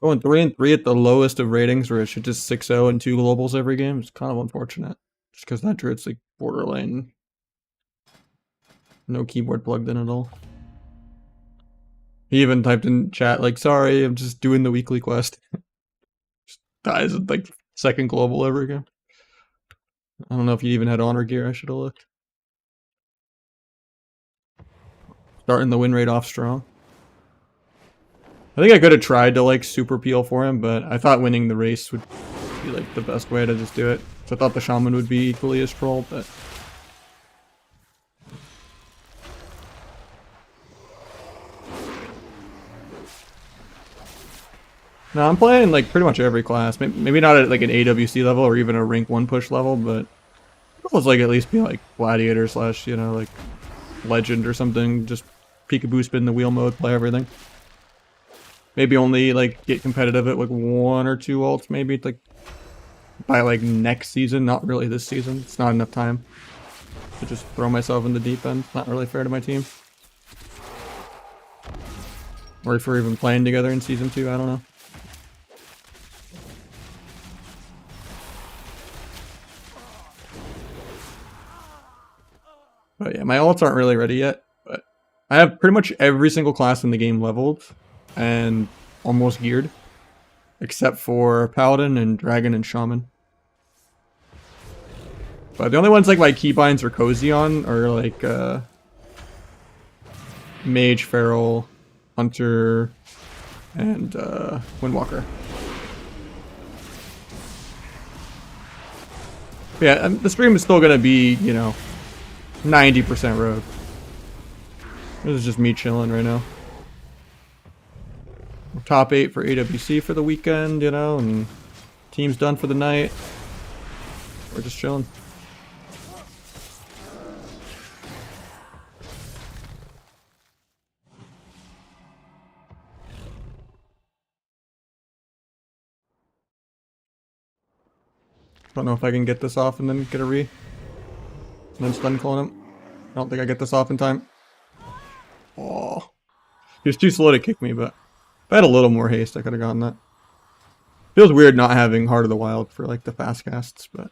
Going 3-3 at the lowest of ratings, where it should just 6-0 and 2 globals every game, is kind of unfortunate. Just because that Druid's like borderline. No keyboard plugged in at all. He even typed in chat like, "Sorry, I'm just doing the weekly quest." Just dies at like second global every game. I don't know if you even had honor gear. I should have looked. Starting the win rate off strong. I think I could have tried to like super peel for him, but I thought winning the race would be like the best way to just do it. So I thought the shaman would be equally as troll, but no, I'm playing like pretty much every class. Maybe not at like an AWC level or even a rank 1 push level, but it was like at least be like gladiator slash, you know, like legend or something. Just peekaboo spin the wheel mode, play everything. Maybe only like get competitive at like 1 or 2 ults, maybe like by like next season, not really this season. It's not enough time to just throw myself in the deep end. Not really fair to my team. Or if we're even playing together in season 2, I don't know. But yeah, my ults aren't really ready yet, but I have pretty much every single class in the game leveled and almost geared, except for Paladin and Dragon and Shaman. But the only ones like my keybinds are cozy on are like Mage, Feral, Hunter, and Windwalker. Yeah, the stream is still gonna be, you know, 90% rogue. This is just me chilling right now. We're top 8 for AWC for the weekend, you know, and team's done for the night. We're just chilling. Don't know if I can get this off and then get a re. And then stun clone him. I don't think I get this off in time. Oh. He was too slow to kick me, but if I had a little more haste, I could have gotten that. Feels weird not having Heart of the Wild for like the fast casts, but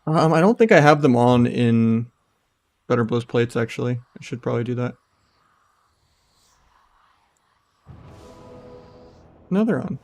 I don't think I have them on in Better Bliss plates actually. I should probably do that. No, they're on.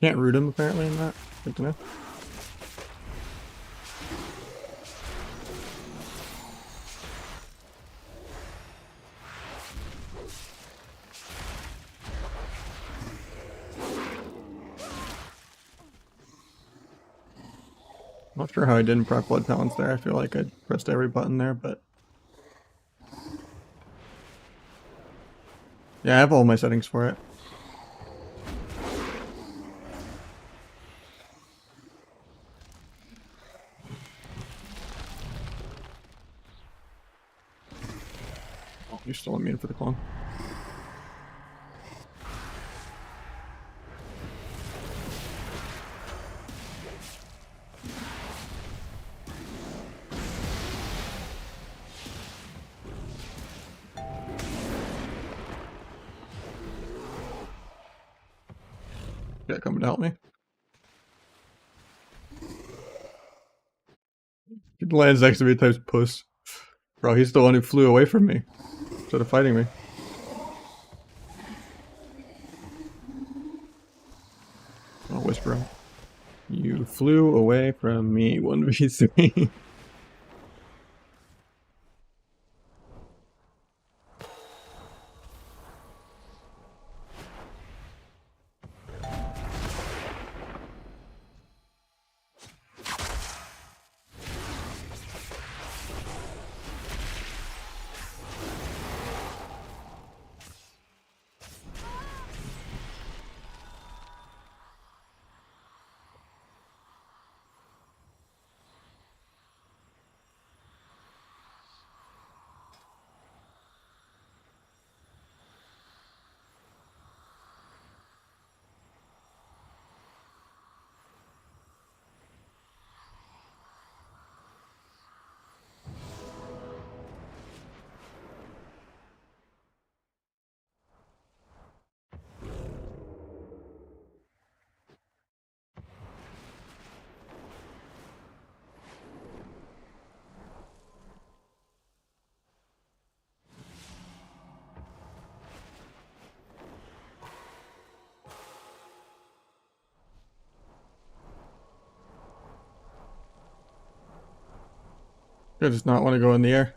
Can't root him apparently in that. Good to know. Not sure how I didn't proc Blood Talents there. I feel like I pressed every button there, but yeah, I have all my settings for it. Oh, you're still immune for the clone. Yeah, coming to help me. Lands next to me types puss. Bro, he's the one who flew away from me instead of fighting me. I'll whisper him. You flew away from me, 1v3. I does not want to go in the air.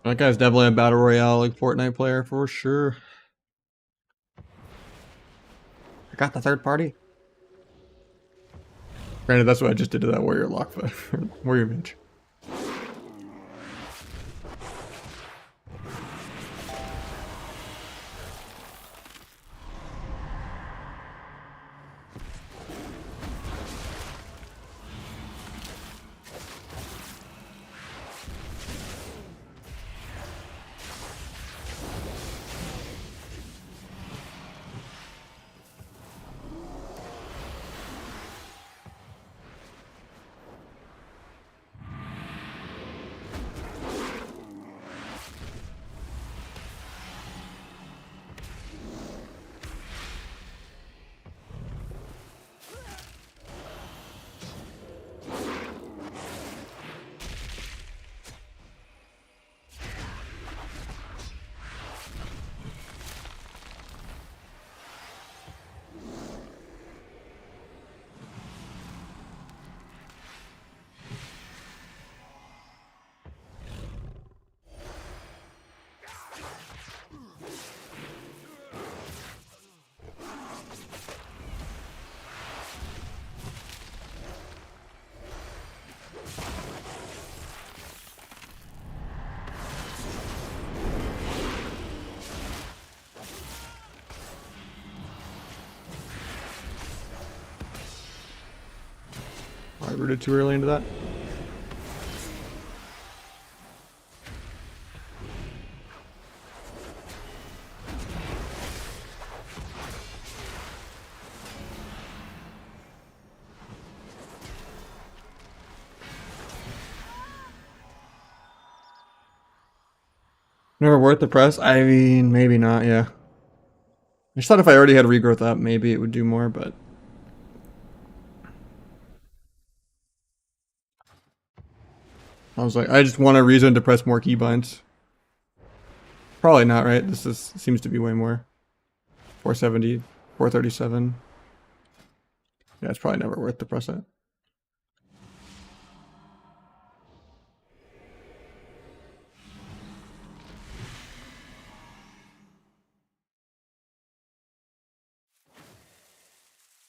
That guy's definitely a battle royale like Fortnite player for sure. I got the third party. Granted, that's what I just did to that warrior lock, but warrior mage. I rooted too early into that. Never worth the press? I mean, maybe not, yeah. I just thought if I already had regrowth up, maybe it would do more, but... I was like, I just want a reason to press more keybinds. Probably not, right? Seems to be way more. 470, 437. Yeah, it's probably never worth to press it.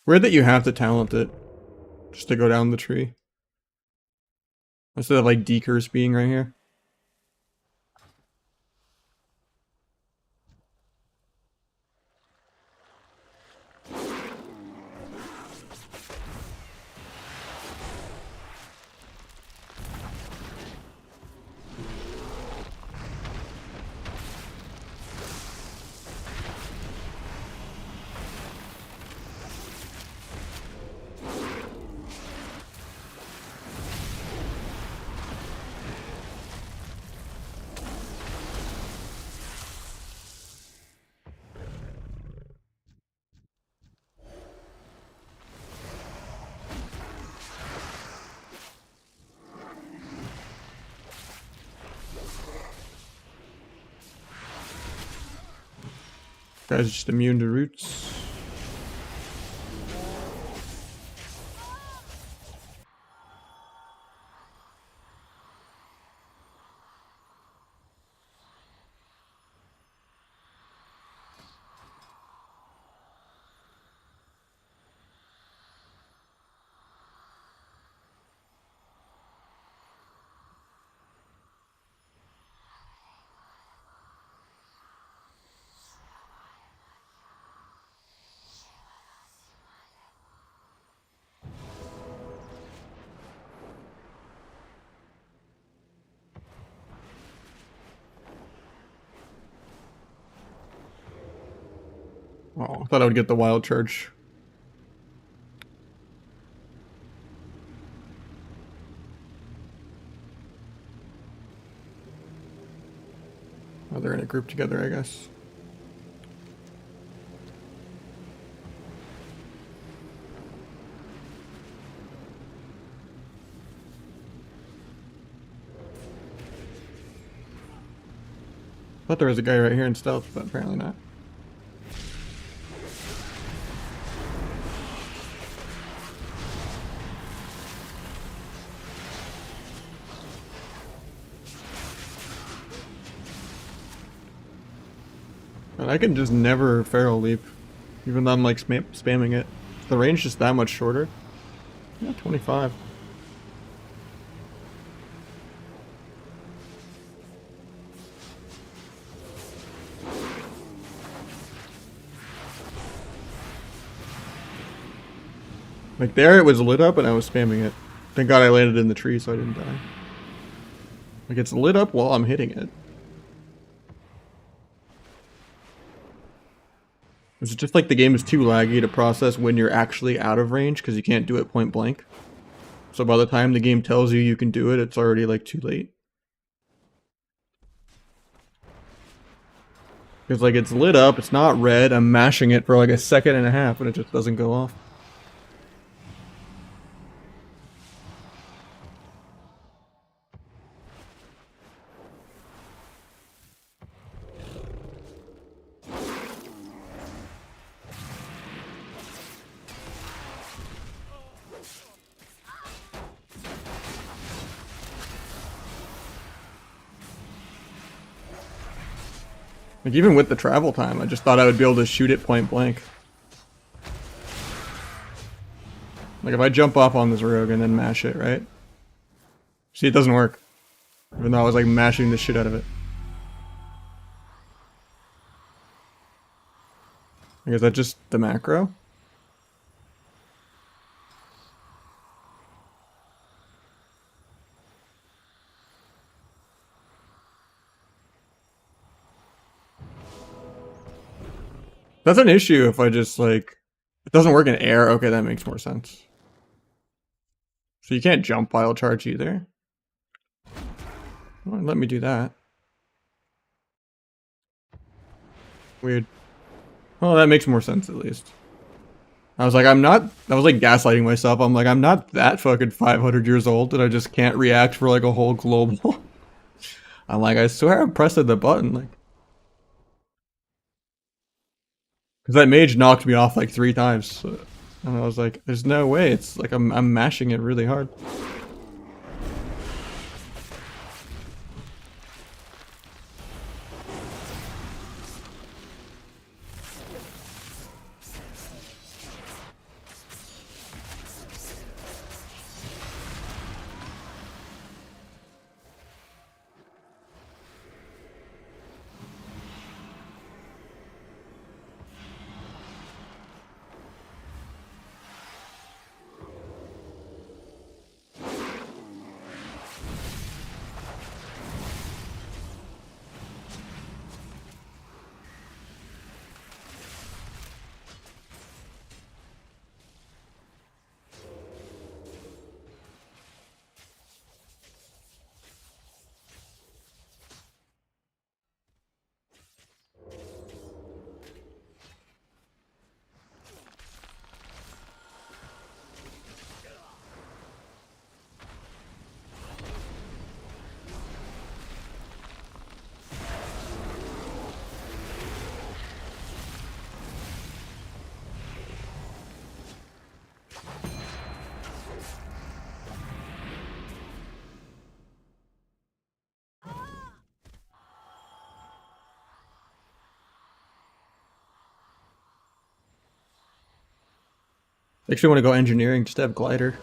Weird that you have to talent it just to go down the tree. Instead of like decurse being right here. Guy's just immune to roots. Oh, I thought I would get the wild charge. Oh, they're in a group together, I guess. Thought there was a guy right here in stealth, but apparently not. And I can just never feral leap, even though I'm like spamming it. The range is that much shorter. Yeah, 25. Like there it was lit up and I was spamming it. Thank God I landed in the tree so I didn't die. Like it's lit up while I'm hitting it. It's just like the game is too laggy to process when you're actually out of range because you can't do it point blank. So by the time the game tells you you can do it, it's already like too late. Because like it's lit up, it's not red, I'm mashing it for like a second and a half and it just doesn't go off. Like even with the travel time, I just thought I would be able to shoot it point blank. Like if I jump off on this rogue and then mash it, right? See, it doesn't work. Even though I was like mashing the shit out of it. Like, is that just the macro? That's an issue if I just like... It doesn't work in air. Okay, that makes more sense. So you can't jump wild charge either. Well, let me do that. Weird. Well, that makes more sense at least. I was like, I was like gaslighting myself. I'm like, I'm not that fucking 500 years old that I just can't react for like a whole global. I'm like, I swear I'm pressing the button. Like, because that mage knocked me off like 3 times. So, and I was like, there's no way. It's like I'm mashing it really hard. Actually want to go engineering just to have glider.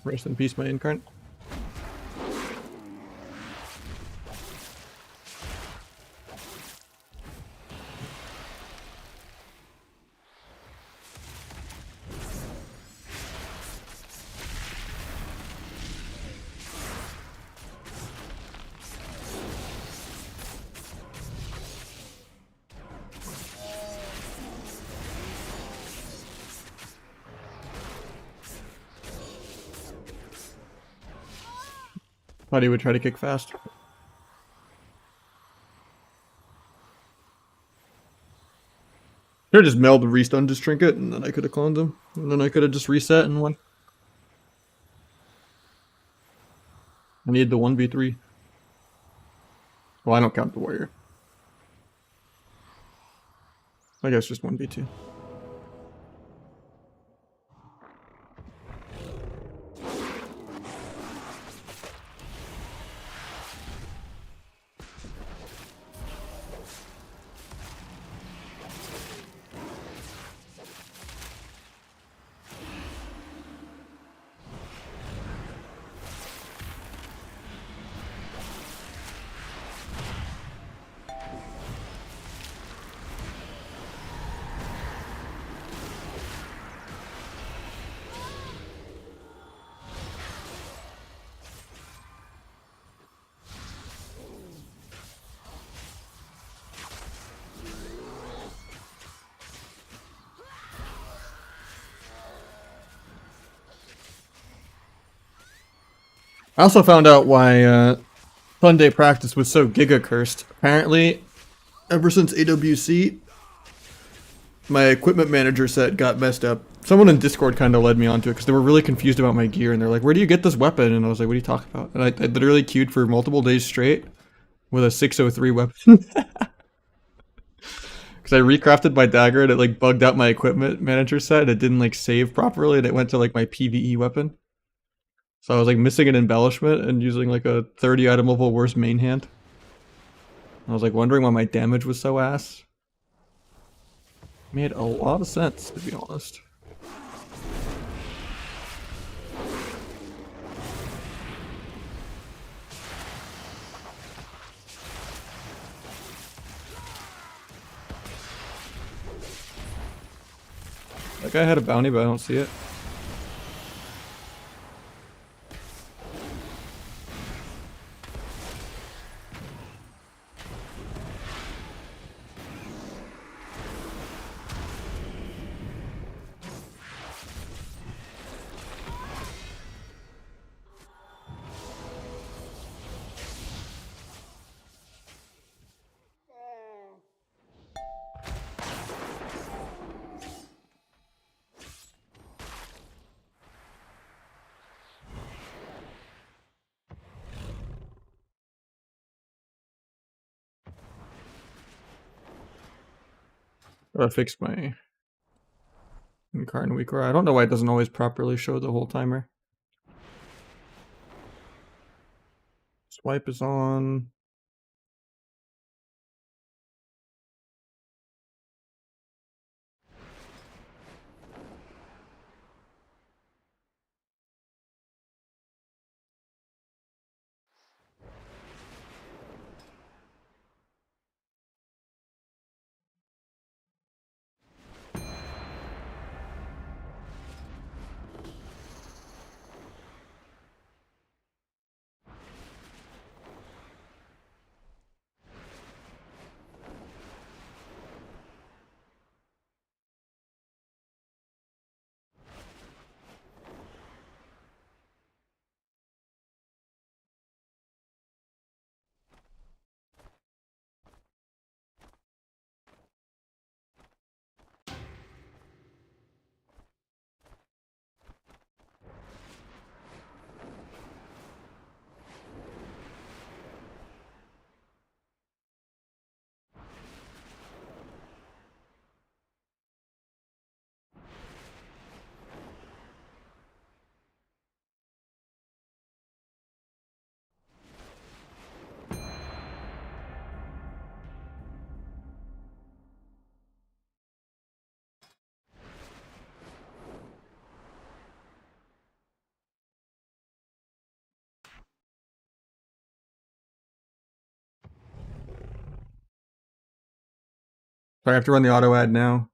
Rest in peace, my incarnate. Thought he would try to kick fast. Should've just mailed the restun just trinket, and then I could have cloned him. And then I could have just reset and won. I need the 1v3. Well, I don't count the warrior. I guess just 1v2. I also found out why Sunday practice was so giga cursed. Apparently, ever since AWC, my equipment manager set got messed up. Someone in Discord kind of led me onto it because they were really confused about my gear, and they're like, "Where do you get this weapon?" And I was like, "What are you talking about?" And I literally queued for multiple days straight with a 603 weapon. Because I recrafted my dagger and it like bugged out my equipment manager set. It didn't like save properly and it went to like my PvE weapon. So I was like missing an embellishment and using like a 30 item level worse main hand. I was like wondering why my damage was so ass. Made a lot of sense, to be honest. That guy had a bounty, but I don't see it. I fixed my incarnate weaker. I don't know why it doesn't always properly show the whole timer. Swipe is on. So I have to run the auto ad now.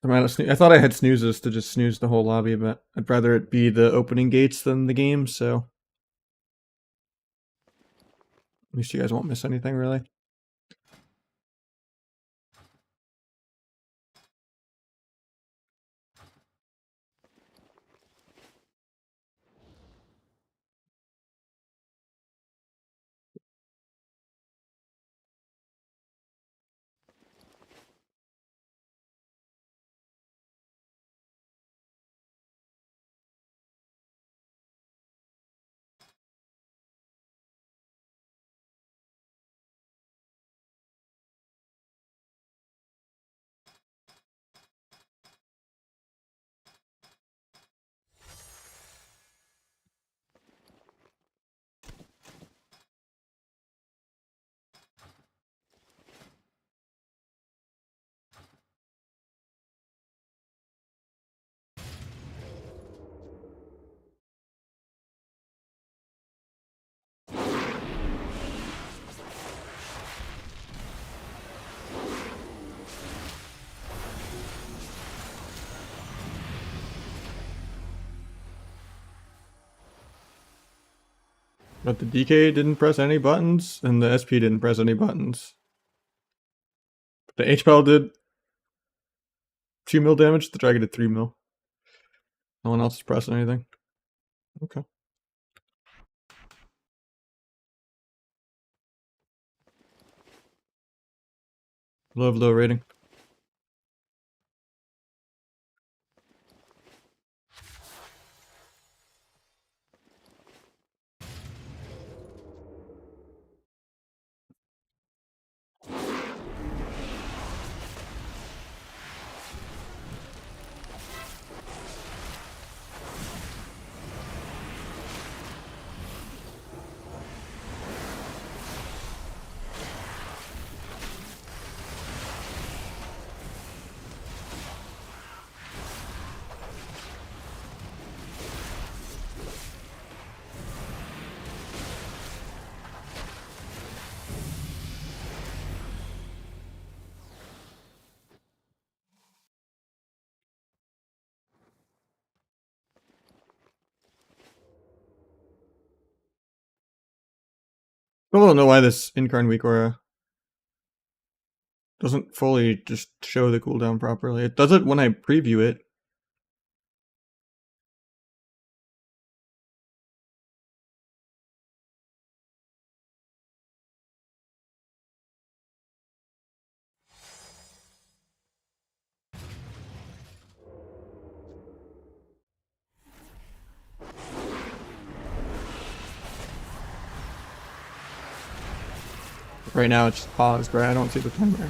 I thought I had snoozes to just snooze the whole lobby, but I'd rather it be the opening gates than the game, so at least you guys won't miss anything, really. But the DK didn't press any buttons, and the SP didn't press any buttons. The HPL did 2 mil damage, the Dragon did 3 mil. No one else is pressing anything. Okay. Love low rating. I don't know why this Incarn Weak Aura doesn't fully just show the cooldown properly. It does it when I preview it. Right now it's just paused, right? I don't see the timer.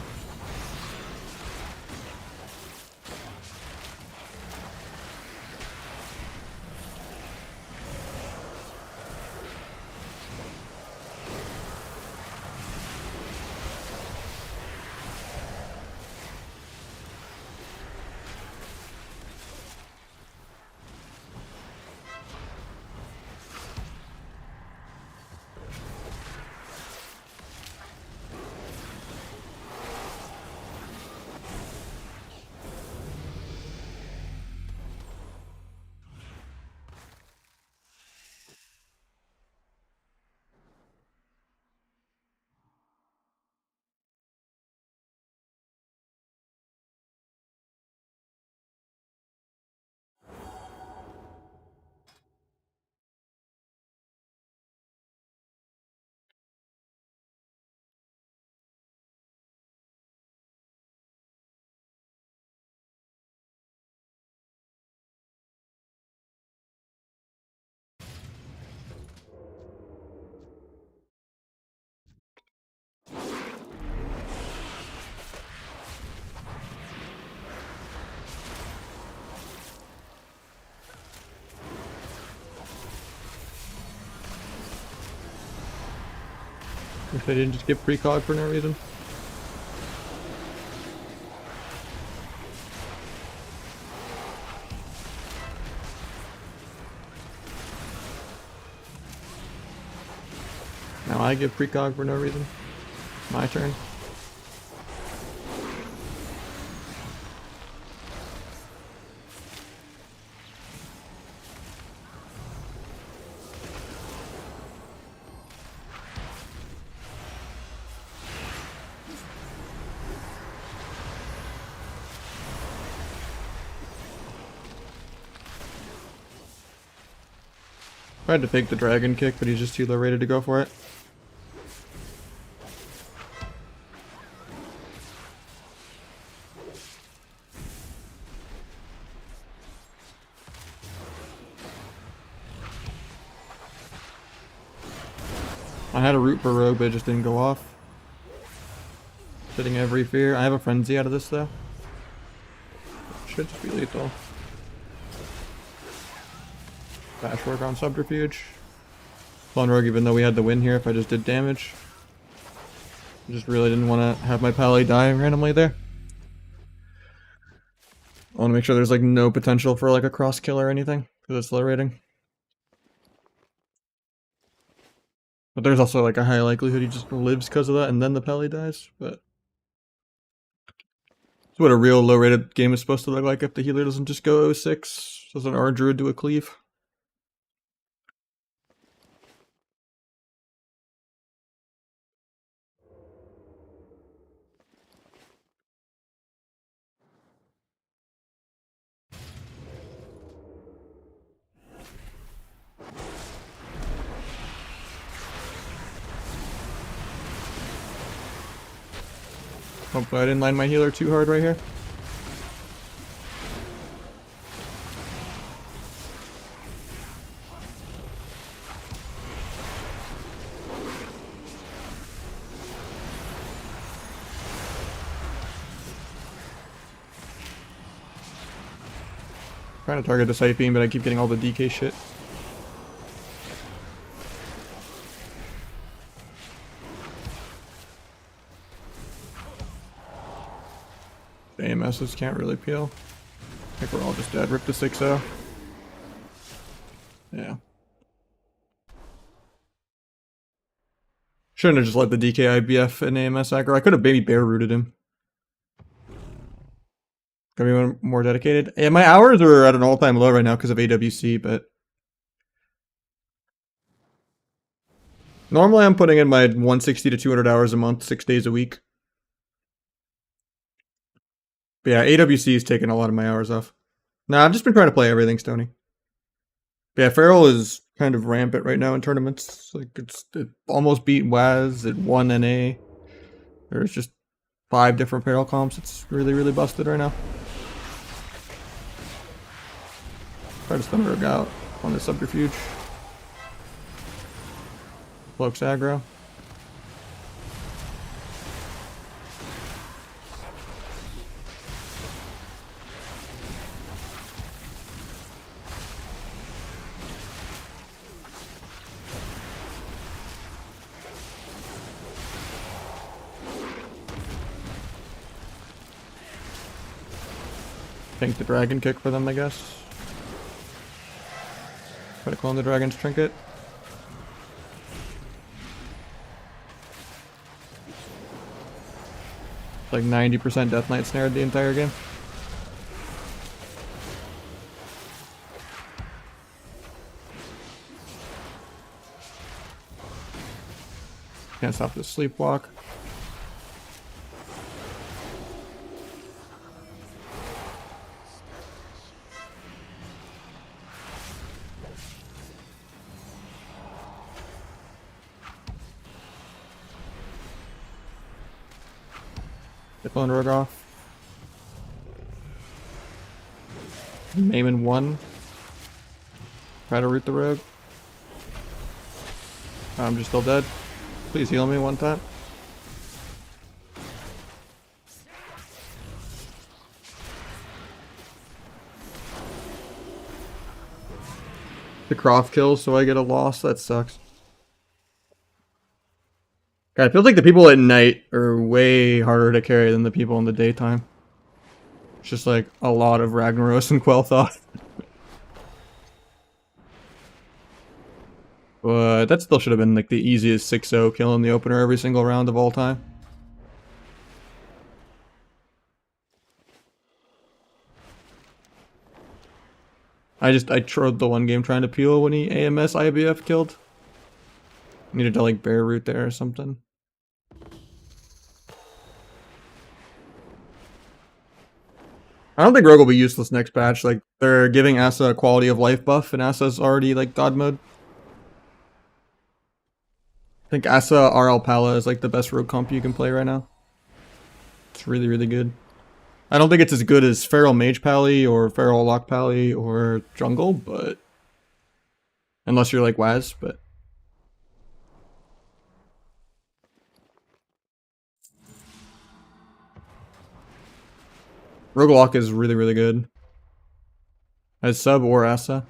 If they didn't just get precog for no reason. Now I give precog for no reason. My turn. Tried to fake the dragon kick, but he's just too low rated to go for it. I had a root for rogue, but it just didn't go off. Hitting every fear. I have a frenzy out of this though. Should just be lethal. Bash work on subterfuge. Fun rogue, even though we had the win here if I just did damage. I just really didn't want to have my pally die randomly there. I want to make sure there's like no potential for like a cross kill or anything, because it's low rating. But there's also like a high likelihood he just lives because of that and then the pally dies, but it's what a real low rated game is supposed to look like if the healer doesn't just go 06, doesn't R druid do a cleave. Hopefully I didn't line my healer too hard right here. Trying to target the sight beam, but I keep getting all the DK shit. The AMSs can't really peel. I think we're all just dead. Rip the 6-0. Yeah. Shouldn't have just let the DK IBF and AMS aggro. I could have baby bear rooted him. Gotta be more dedicated. Yeah, my hours are at an all-time low right now because of AWC, but normally I'm putting in my 160 to 200 hours a month, 6 days a week. But yeah, AWC is taking a lot of my hours off. Nah, I've just been trying to play everything, Stony. But yeah, Feral is kind of rampant right now in tournaments. Like it almost beat Waz, it won NA. There's just 5 different Feral comps. It's really, really busted right now. Try to stun Rogue out on the subterfuge. Cloaks aggro. Tank the dragon kick for them, I guess. Try to clone the dragon's trinket. Like 90% Death Knight snared the entire game. Can't stop this sleepwalk. Clone Rogue off. Maimon 1. Try to root the Rogue. I'm just still dead. Please heal me one time. The Croft kills, so I get a loss. That sucks. God, it feels like the people at night are way harder to carry than the people in the daytime. It's just like a lot of Ragnaros and Quel'Tha. But that still should have been like the easiest 6-0 kill in the opener every single round of all time. I trolled the one game trying to peel when he AMS IBF killed. Needed to like bear root there or something. I don't think Rogue will be useless next patch. Like, they're giving Asa a quality of life buff, and Asa's already, like, God mode. I think Asa RL Pala is like the best rogue comp you can play right now. It's really, really good. I don't think it's as good as Feral Mage Pally or Feral Lock Pally or Jungle, but unless you're like Waz, but Rogue Lock is really, really good. As sub or Asa.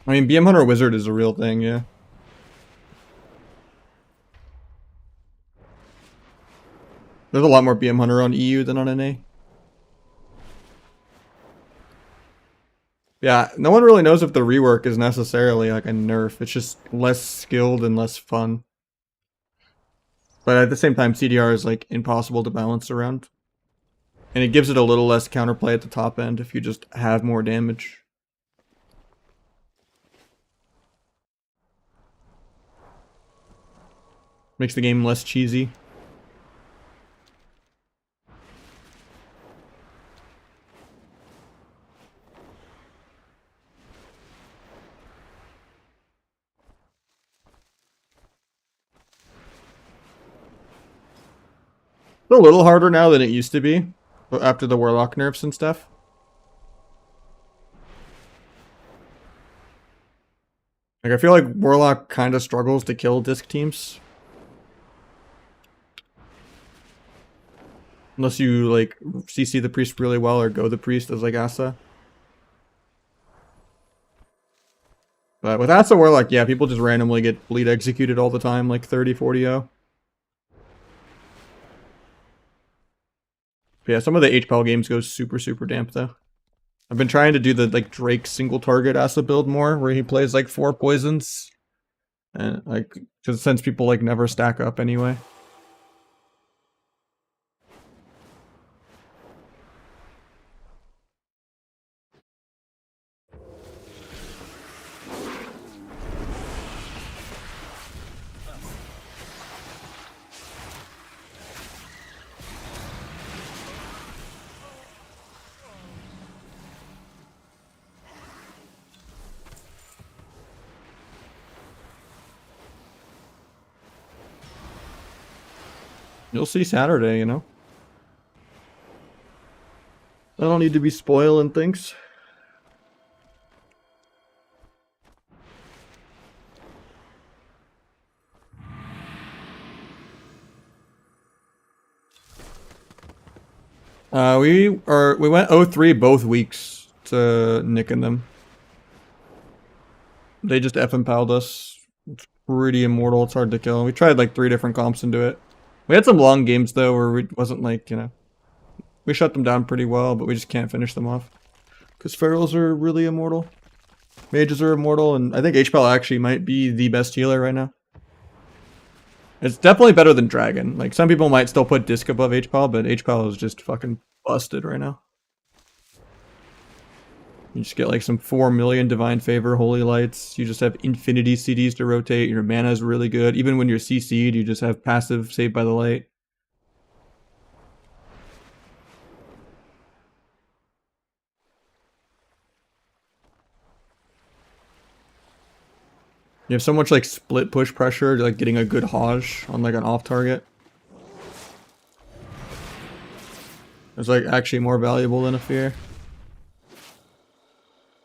I mean, BM Hunter Wizard is a real thing, yeah. There's a lot more BM Hunter on EU than on NA. Yeah, no one really knows if the rework is necessarily like a nerf. It's just less skilled and less fun. But at the same time, CDR is like impossible to balance around. And it gives it a little less counterplay at the top end if you just have more damage. Makes the game less cheesy. It's a little harder now than it used to be, after the Warlock nerfs and stuff. Like, I feel like Warlock kind of struggles to kill disc teams. Unless you, like, CC the priest really well or go the priest as, like, Asa. But with Asa Warlock, yeah, people just randomly get bleed executed all the time, like 30-40-0. But yeah, some of the HPAL games go super, super damp, though. I've been trying to do the, like, Drake single target Asa build more, where he plays, like, 4 poisons. And, like, because since people, like, never stack up anyway. You'll see Saturday, you know? I don't need to be spoiling things. We went 0-3 both weeks to Nick and them. They just F-impaled us. It's pretty immortal, it's hard to kill. We tried like 3 different comps into it. We had some long games though where we wasn't like, you know, we shut them down pretty well, but we just can't finish them off. Because Ferals are really immortal. Mages are immortal, and I think HPAL actually might be the best healer right now. It's definitely better than Dragon. Like, some people might still put Disc above HPAL, but HPAL is just fucking busted right now. You just get like some 4 million Divine Favor, Holy Lights. You just have infinity CDs to rotate. Your mana is really good. Even when you're CC'd, you just have passive Saved by the Light. You have so much like split push pressure, like getting a good Hajj on like an off target. It's like actually more valuable than a Fear.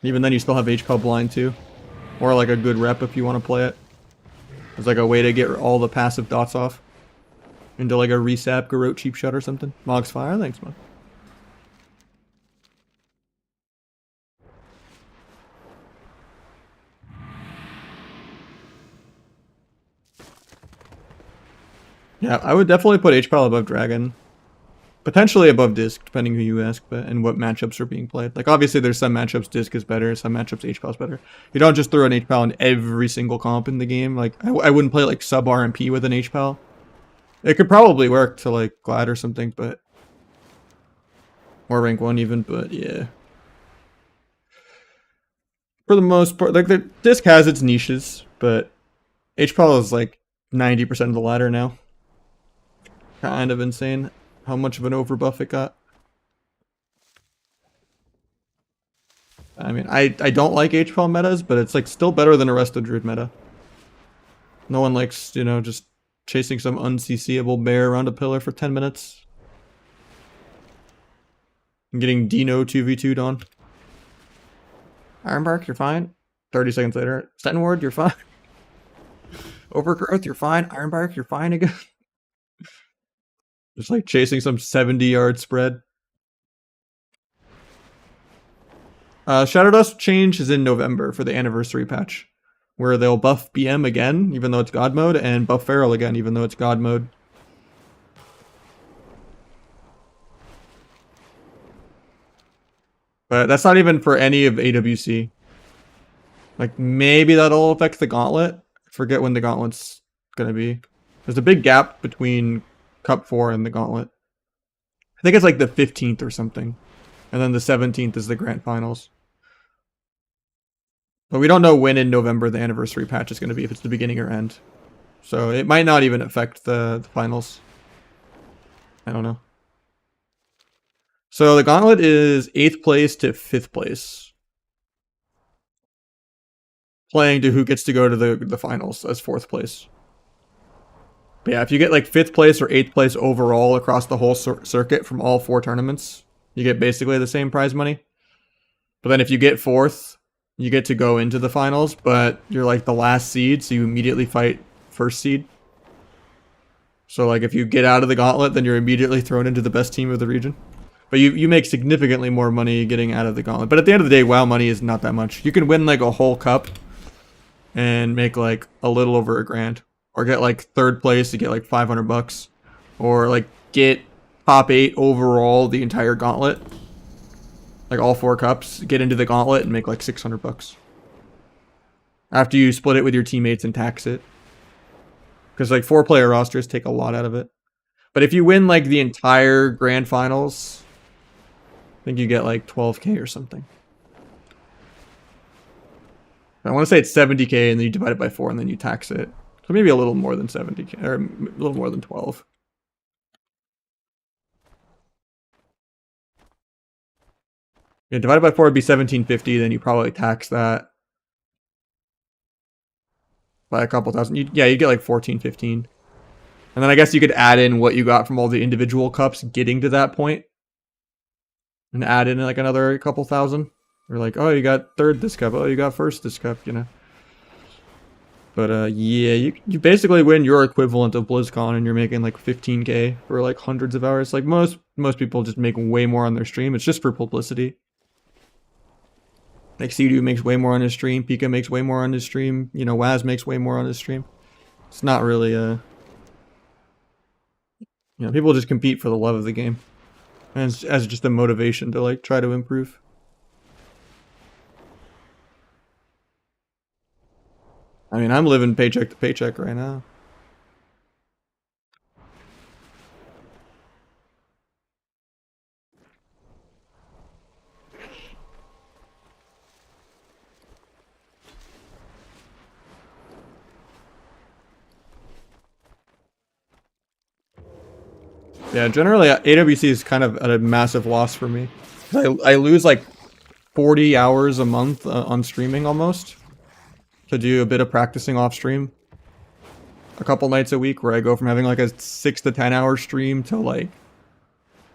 Even then you still have HPAL blind too. Or like a good rep if you want to play it. It's like a way to get all the passive dots off. Into like a resap, Garrote cheap shot or something. Mog's Fire, thanks man. Yeah, I would definitely put HPAL above Dragon. Potentially above disc, depending who you ask, but and what matchups are being played. Like obviously, there's some matchups disc is better, some matchups HPAL is better. You don't just throw an HPAL in every single comp in the game. Like I wouldn't play like sub RMP with an HPAL. It could probably work to like Glad or something, but or rank 1 even. But yeah, for the most part, like the disc has its niches, but HPAL is like 90% of the ladder now. Kind of insane how much of an overbuff it got. I mean, I don't like HPAL metas, but it's like still better than a rest of Druid meta. No one likes, you know, just chasing some unCCable bear around a pillar for 10 minutes. And getting Dino 2v2'd on. Ironbark, you're fine. 30 seconds later. Sentinel Ward, you're fine. Overgrowth, you're fine. Ironbark, you're fine again. Just like chasing some 70-yard spread. Shadow Dust change is in November for the anniversary patch, where they'll buff BM again, even though it's God mode, and buff Feral again, even though it's God mode. But that's not even for any of AWC. Like, maybe that'll affect the Gauntlet. I forget when the Gauntlet's gonna be. There's a big gap between Cup 4 and the Gauntlet. I think it's like the 15th or something. And then the 17th is the Grand Finals. But we don't know when in November the anniversary patch is going to be, if it's the beginning or end. So it might not even affect the finals. I don't know. So the Gauntlet is 8th place to 5th place. Playing to who gets to go to the finals as 4th place. But yeah, if you get like 5th place or 8th place overall across the whole circuit from all 4 tournaments, you get basically the same prize money. But then if you get 4th, you get to go into the finals, but you're like the last seed, so you immediately fight 1st seed. So like if you get out of the Gauntlet, then you're immediately thrown into the best team of the region. But you make significantly more money getting out of the Gauntlet. But at the end of the day, WoW money is not that much. You can win like a whole cup and make like a little over $1,000. Or get like 3rd place, you get like $500. Or like get top 8 overall the entire Gauntlet. Like all 4 cups, get into the Gauntlet and make like $600. After you split it with your teammates and tax it. Because like 4-player rosters take a lot out of it. But if you win like the entire Grand Finals, I think you get like 12k or something. I want to say it's 70k and then you divide it by 4 and then you tax it. So maybe a little more than 70k, or a little more than 12. Yeah, divided by 4 would be 1750, then you probably tax that by a couple thousand. Yeah, you get like 14, 15. And then I guess you could add in what you got from all the individual cups getting to that point. And add in like another couple thousand. Or like, oh, you got 3rd this cup. Oh, you got 1st this cup, you know. But yeah, you basically win your equivalent of BlizzCon and you're making like 15k for like hundreds of hours. Like most people just make way more on their stream. It's just for publicity. Like Sea-Doo makes way more on his stream, Pika makes way more on his stream, you know, Waz makes way more on his stream. It's not really you know, people just compete for the love of the game. And as just a motivation to like try to improve. I mean, I'm living paycheck to paycheck right now. Yeah, generally AWC is kind of at a massive loss for me. I lose like 40 hours a month on streaming almost to do a bit of practicing off stream. A couple nights a week where I go from having like a 6 to 10 hour stream to like,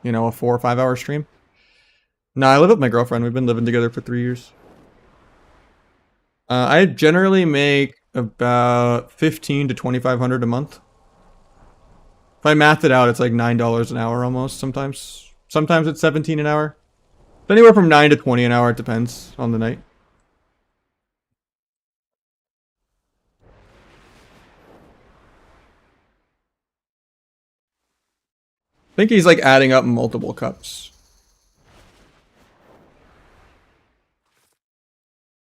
you know, a 4 or 5 hour stream. No, I live with my girlfriend. We've been living together for 3 years. I generally make about 15 to 2,500 a month. If I math it out, it's like $9 an hour almost sometimes. Sometimes it's 17 an hour. It's anywhere from 9 to 20 an hour. It depends on the night. think he's like adding up multiple cups.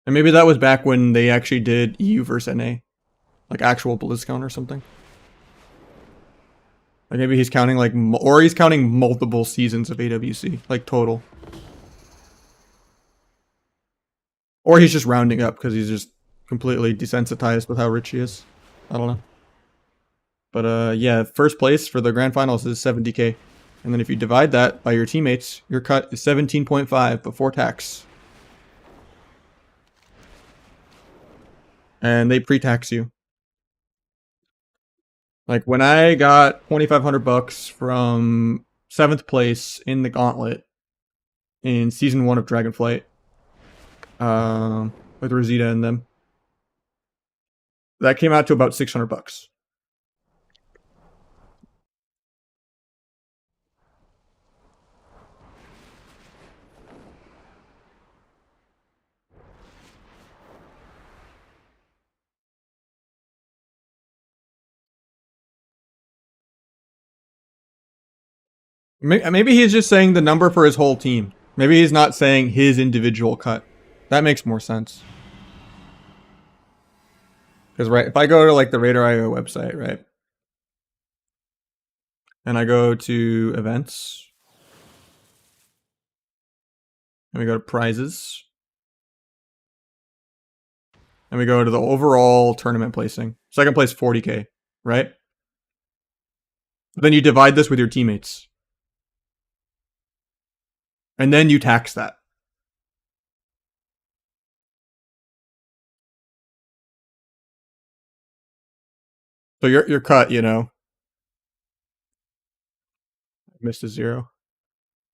And maybe that was back when they actually did EU versus NA. Like actual BlizzCon or something. Like maybe he's counting like, or he's counting multiple seasons of AWC, like total. Or he's just rounding up because he's just completely desensitized with how rich he is. I don't know. But yeah, first place for the grand finals is 70k. And then if you divide that by your teammates, your cut is 17.5 before tax. And they pre-tax you. Like when I got 2,500 bucks from 7th place in the gauntlet in season 1 of Dragonflight, with Rosita and them, that came out to about 600 bucks. Maybe he's just saying the number for his whole team. Maybe he's not saying his individual cut. That makes more sense. Because, right, if I go to, like, the Radar.io website, right, and I go to events, and we go to prizes, and we go to the overall tournament placing. Second place, 40k, right? Then you divide this with your teammates. And then you tax that. So your cut, you know, missed a 0.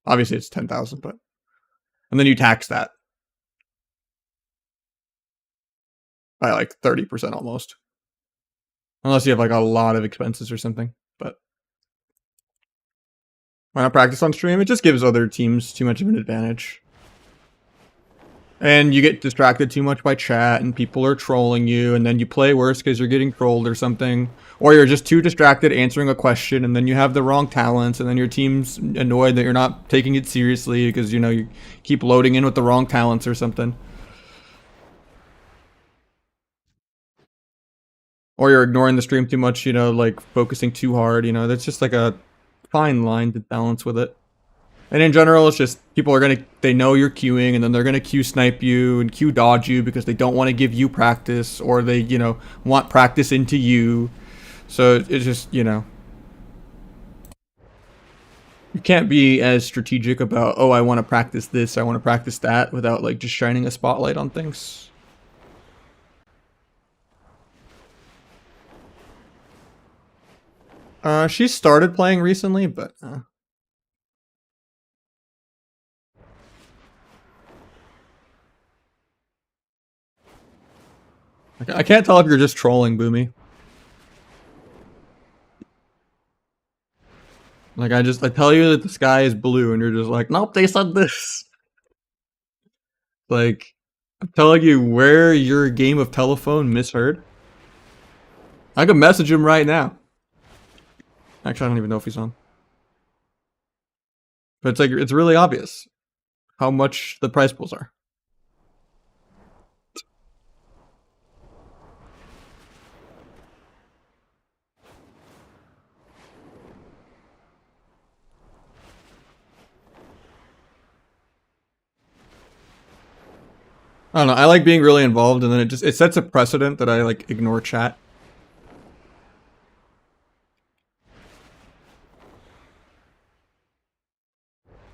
Obviously it's 10,000, but and then you tax that by like 30% almost. Unless you have like a lot of expenses or something. But why not practice on stream? It just gives other teams too much of an advantage. And you get distracted too much by chat and people are trolling you and then you play worse because you're getting trolled or something. Or you're just too distracted answering a question and then you have the wrong talents and then your team's annoyed that you're not taking it seriously because, you know, you keep loading in with the wrong talents or something. Or you're ignoring the stream too much, you know, like focusing too hard, you know, that's just like a fine line to balance with it. And in general, it's just people are they know you're queuing and then they're gonna queue snipe you and queue dodge you because they don't want to give you practice or they, you know, want practice into you. So it's just, you know, you can't be as strategic about, oh, I want to practice this, I want to practice that without like just shining a spotlight on things. She started playing recently, but I can't tell if you're just trolling, Boomy. Like, I tell you that the sky is blue, and you're just like, nope, they said this. Like, I'm telling you where your game of telephone misheard. I could message him right now. Actually, I don't even know if he's on. But it's like, it's really obvious how much the prize pools are. I don't know, I like being really involved and then it sets a precedent that I like ignore chat.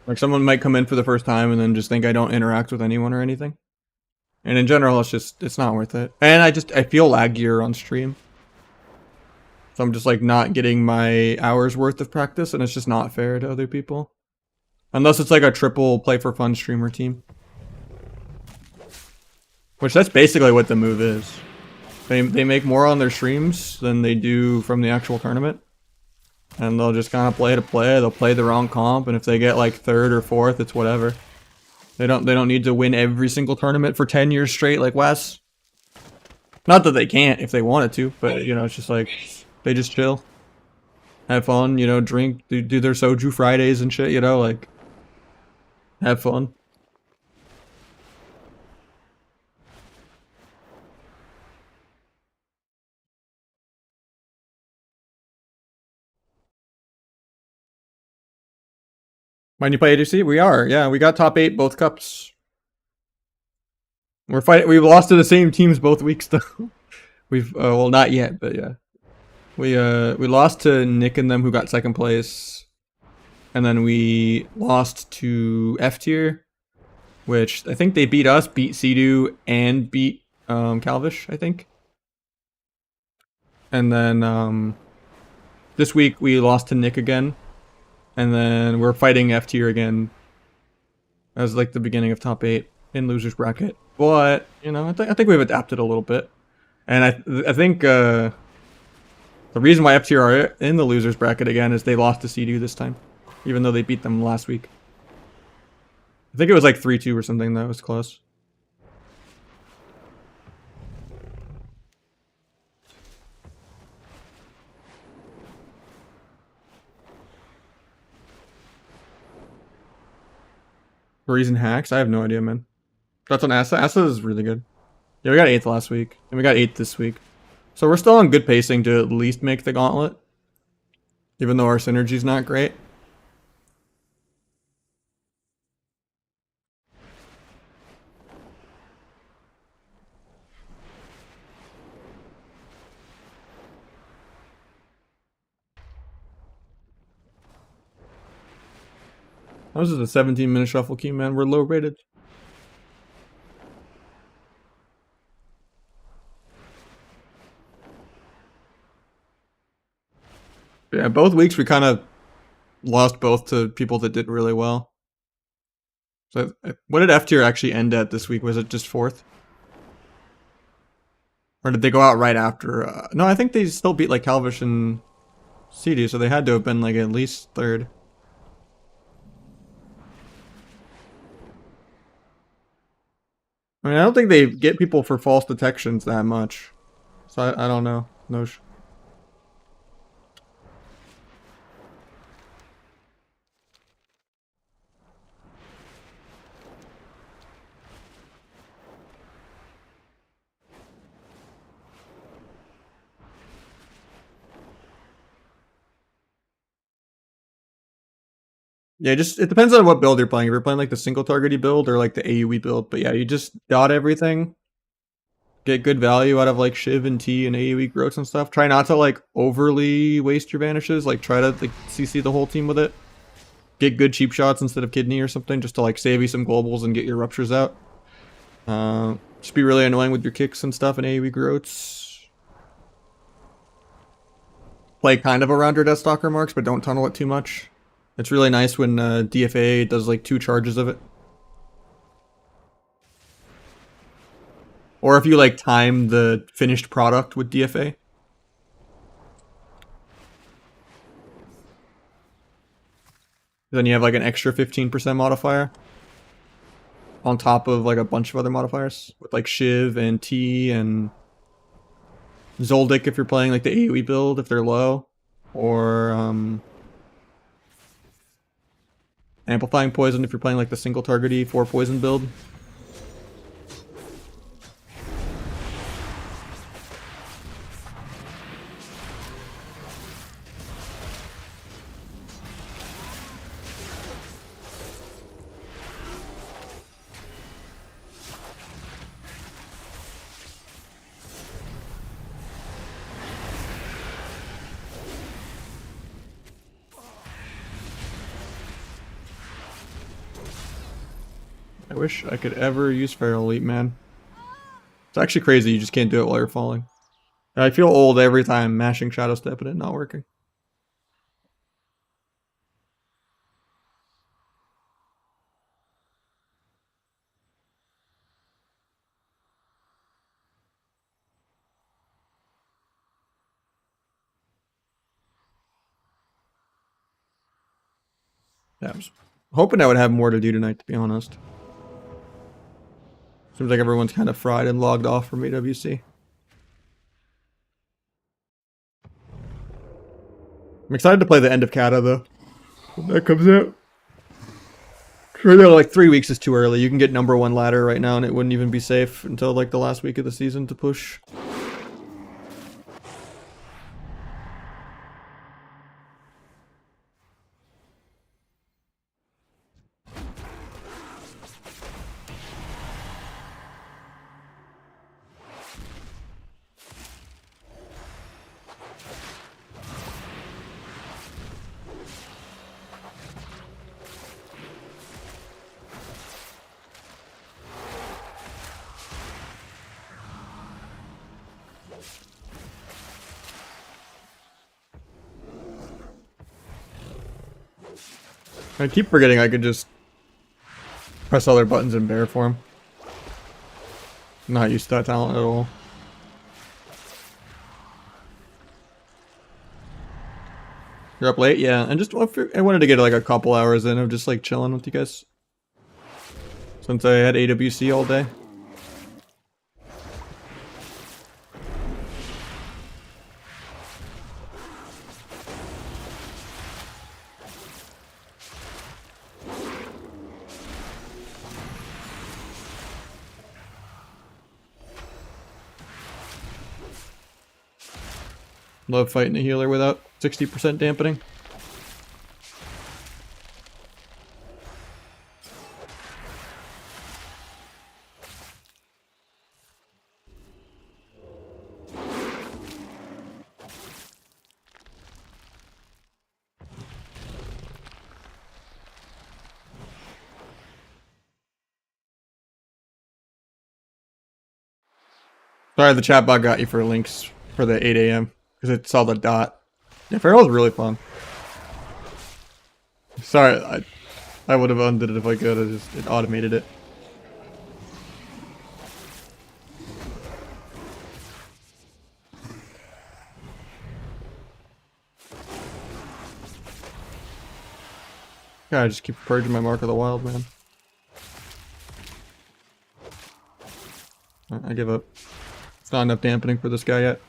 Like someone might come in for the first time and then just think I don't interact with anyone or anything. And in general, it's not worth it. And I feel laggier on stream. So I'm just like not getting my hours worth of practice and it's just not fair to other people. Unless it's like a triple play for fun streamer team. Which that's basically what the move is. They make more on their streams than they do from the actual tournament. And they'll just kind of play to play. They'll play the wrong comp, and if they get like 3rd or 4th, it's whatever. They don't need to win every single tournament for 10 years straight like Wes. Not that they can't if they wanted to, but you know, it's just like they just chill. have fun, you know, drink, do their soju Fridays and shit, you know, like, have fun. When you play ADC, we are, yeah, we got top 8 both cups. We're fighting. We've lost to the same teams both weeks though. We've well, not yet, but yeah, we lost to Nick and them who got second place, and then we lost to F tier, which I think they beat us, beat Sea-Doo, and beat Calvish, I think. And then this week we lost to Nick again, and then we're fighting F tier again as like the beginning of top 8 in losers bracket. But you know, I think we've adapted a little bit, and I think the reason why F tier are in the losers bracket again is they lost to Sea-Doo this time, even though they beat them last week. I think it was like 3-2 or something. That was close. Reason hacks? I have no idea, man. That's on Asa. Asa is really good. Yeah, we got 8th last week, and we got 8th this week. So we're still on good pacing to at least make the gauntlet, even though our synergy's not great. This is a 17-minute shuffle key, man. We're low rated. Yeah, both weeks we kind of lost both to people that did really well. So what did F tier actually end at this week? Was it just 4th? Or did they go out right after? No, I think they still beat like Calvish and CD, so they had to have been like at least 3rd. I mean, I don't think they get people for false detections that much. So I don't know. No. Yeah, just it depends on what build you're playing. If you're playing like the single targety build or like the AoE build, but yeah, you just dot everything, get good value out of like Shiv and T and AoE growths and stuff. Try not to like overly waste your vanishes. Like try to like CC the whole team with it. Get good cheap shots instead of kidney or something, just to like save you some globals and get your ruptures out. Just be really annoying with your kicks and stuff and AoE growths. Play kind of around your Deathstalker marks, but don't tunnel it too much. It's really nice when DFA does like 2 charges of it. Or if you like time the finished product with DFA. Then you have like an extra 15% modifier. On top of like a bunch of other modifiers. With like Shiv and T and Zoldyck if you're playing like the AoE build if they're low. Or Amplifying Poison if you're playing like the single targety 4 poison build. I wish I could ever use Feral Elite, man. It's actually crazy, you just can't do it while you're falling. I feel old every time mashing Shadow Step and it not working. Yeah, I was hoping I would have more to do tonight, to be honest. Seems like everyone's kind of fried and logged off from AWC. I'm excited to play the end of Kata though. When that comes out. Sure, though, like 3 weeks is too early. You can get #1 ladder right now and it wouldn't even be safe until like the last week of the season to push. I keep forgetting I could just press other buttons in bear form. Not used to that talent at all. You're up late? Yeah, and just I wanted to get like a couple hours in of just like chilling with you guys. Since I had AWC all day. Love fighting a healer without 60% dampening. Sorry, the chatbot got you for links for the 8 a.m. because it saw the dot. Yeah, Feral was really fun. Sorry, I would have undid it if I could. It automated it. Yeah, I just keep purging my Mark of the Wild, man. I give up. It's not enough dampening for this guy yet.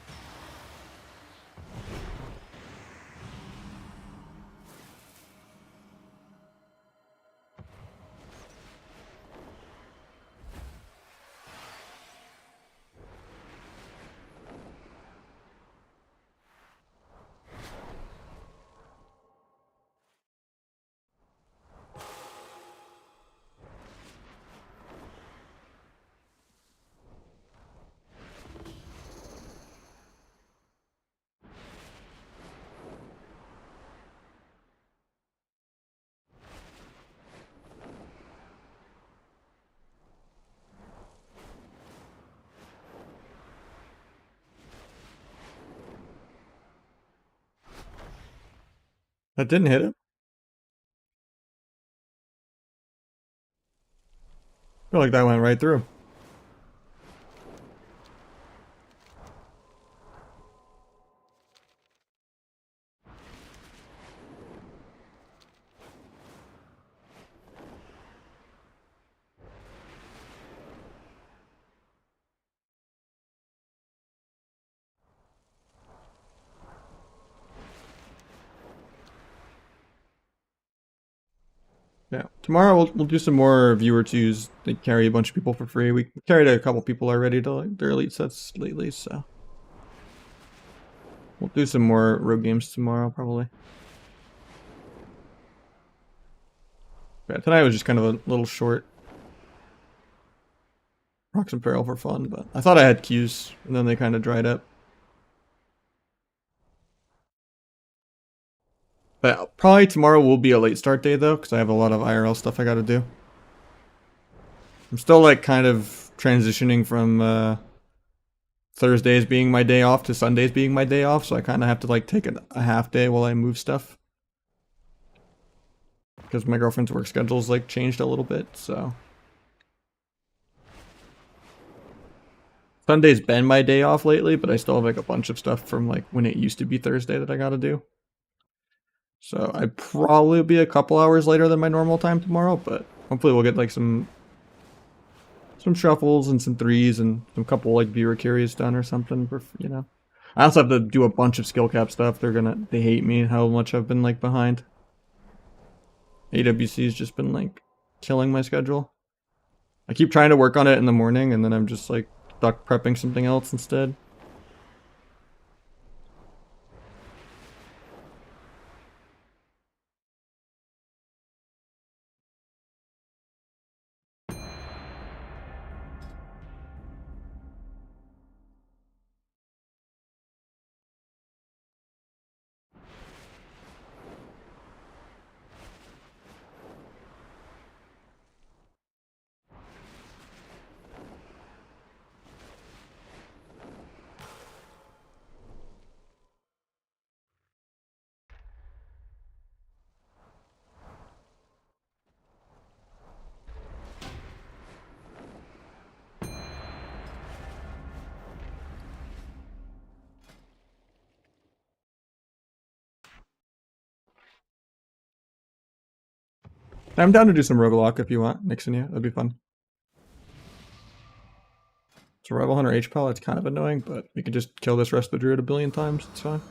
That didn't hit him? I feel like that went right through. Yeah. Tomorrow we'll do some more viewer twos. They carry a bunch of people for free. We carried a couple people already to like their elite sets lately, so we'll do some more rogue games tomorrow probably. Yeah, tonight was just kind of a little short. Rock some Feral for fun, but I thought I had queues and then they kind of dried up. But probably tomorrow will be a late start day though, because I have a lot of IRL stuff I gotta do. I'm still like kind of transitioning from Thursdays being my day off to Sundays being my day off, so I kind of have to like take a half day while I move stuff. Because my girlfriend's work schedule's like changed a little bit, so. Sunday's been my day off lately, but I still have like a bunch of stuff from like when it used to be Thursday that I gotta do. So I'd probably be a couple hours later than my normal time tomorrow, but hopefully we'll get like some shuffles and some threes and some couple like viewer carries done or something for, you know. I also have to do a bunch of skill cap stuff. They hate me how much I've been like behind. AWC's just been like killing my schedule. I keep trying to work on it in the morning and then I'm just like stuck prepping something else instead. I'm down to do some roguelock if you want, Nixon. Yeah, that'd be fun. Survival Hunter HPL, it's kind of annoying, but we could just kill this rest of the druid a billion times. It's fine.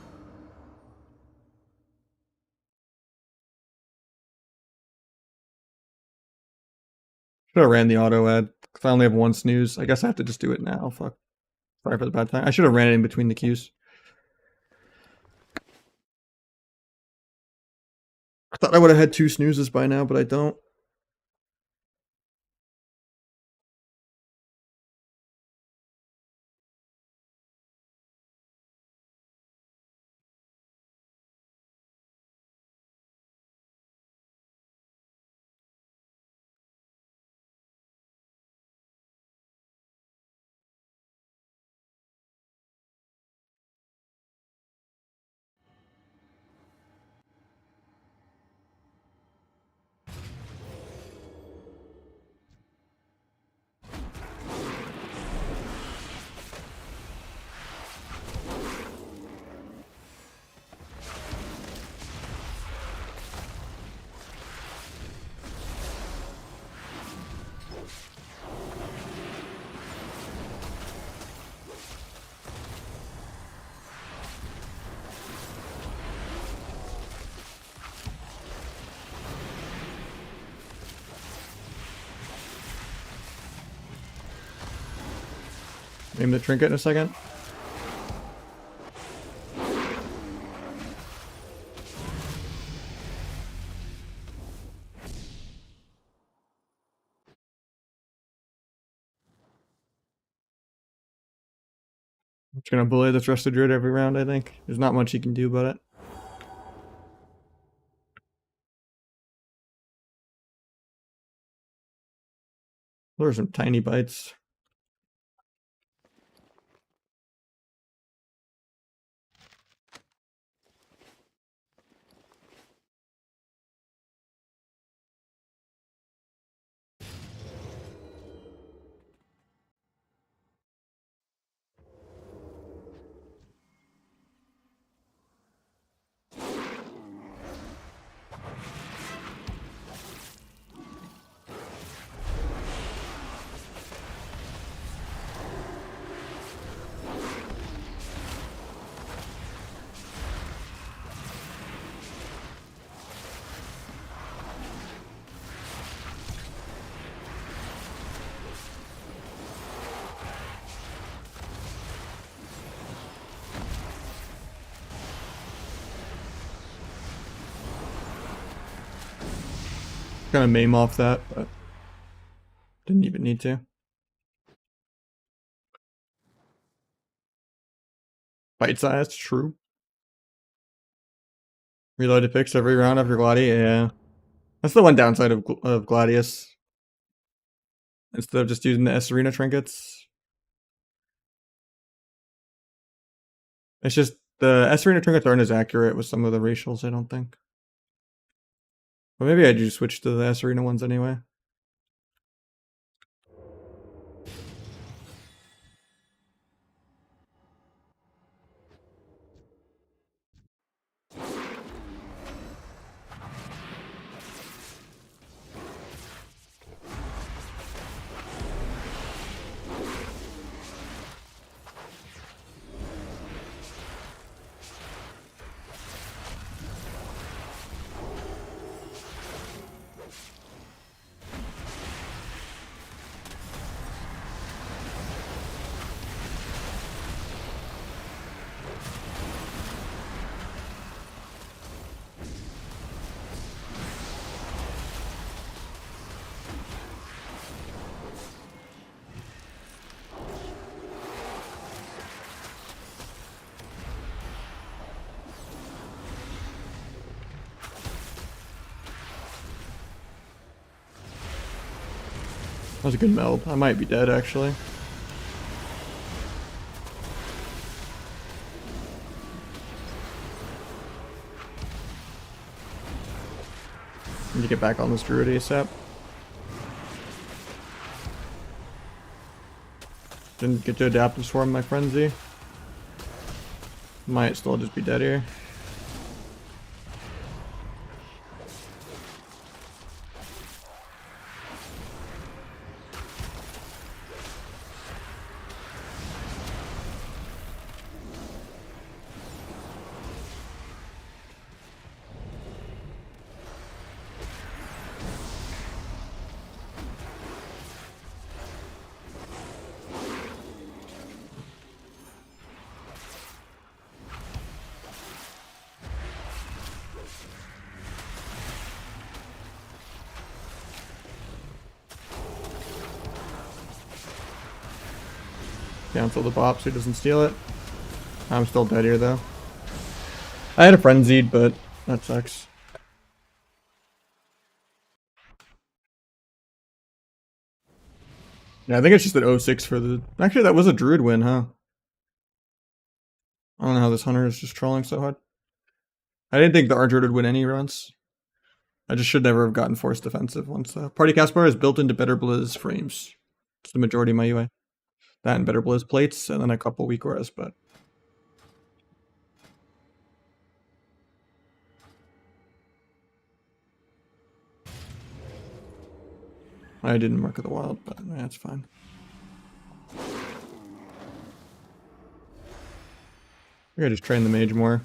Should have ran the auto ad. If I only have one snooze, I guess I have to just do it now. Fuck. Sorry for the bad time. I should have ran it in between the queues. I thought I would have had 2 snoozes by now, but I don't. Aim the trinket in a second. I'm just gonna bully this rest of the druid every round, I think. There's not much you can do about it. Those are some tiny bites. Gonna maim off that, but didn't even need to. Bite size, true. Reloaded picks every round after Gladius, yeah. That's the one downside of Gladius. Instead of just using the S Arena trinkets. It's just the S Arena trinkets aren't as accurate with some of the racials, I don't think. But maybe I do switch to the S Arena ones anyway. That was a good meld. I might be dead, actually. Need to get back on this druid ASAP. Didn't get to adaptive swarm my frenzy. Might still just be dead here. Cancel the bop so he doesn't steal it. I'm still dead here though. I had a frenzied, but that sucks. Yeah, I think it's just an 06 for the... Actually, that was a druid win, huh? I don't know how this hunter is just trolling so hard. I didn't think the R-druid would win any runs. I just should never have gotten forced defensive once. Party cast bar is built into Better Blizz frames. It's the majority of my UI. That and Better Blizz plates, and then a couple weak auras, but... I didn't mark of the wild, but that's fine. I gotta just train the mage more.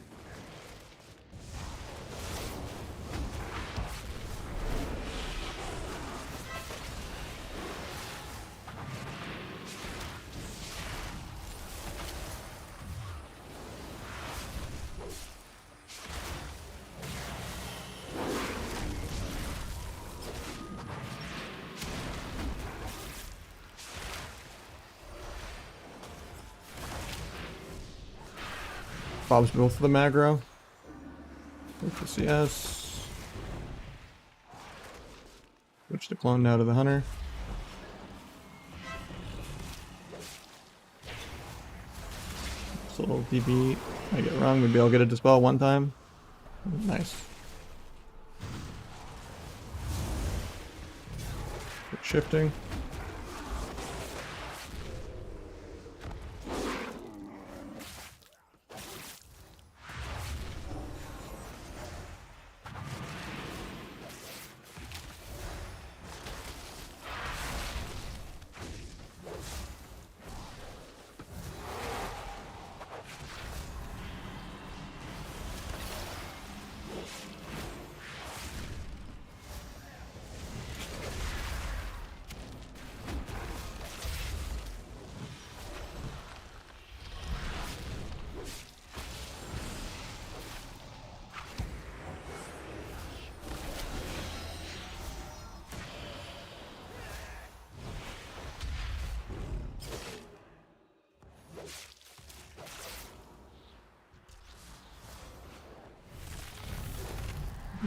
Bob's both of them aggro. With the CS. Switch the clone now to the hunter. This little DB. I get it wrong. Maybe I'll get a dispel one time. Nice. Good shifting.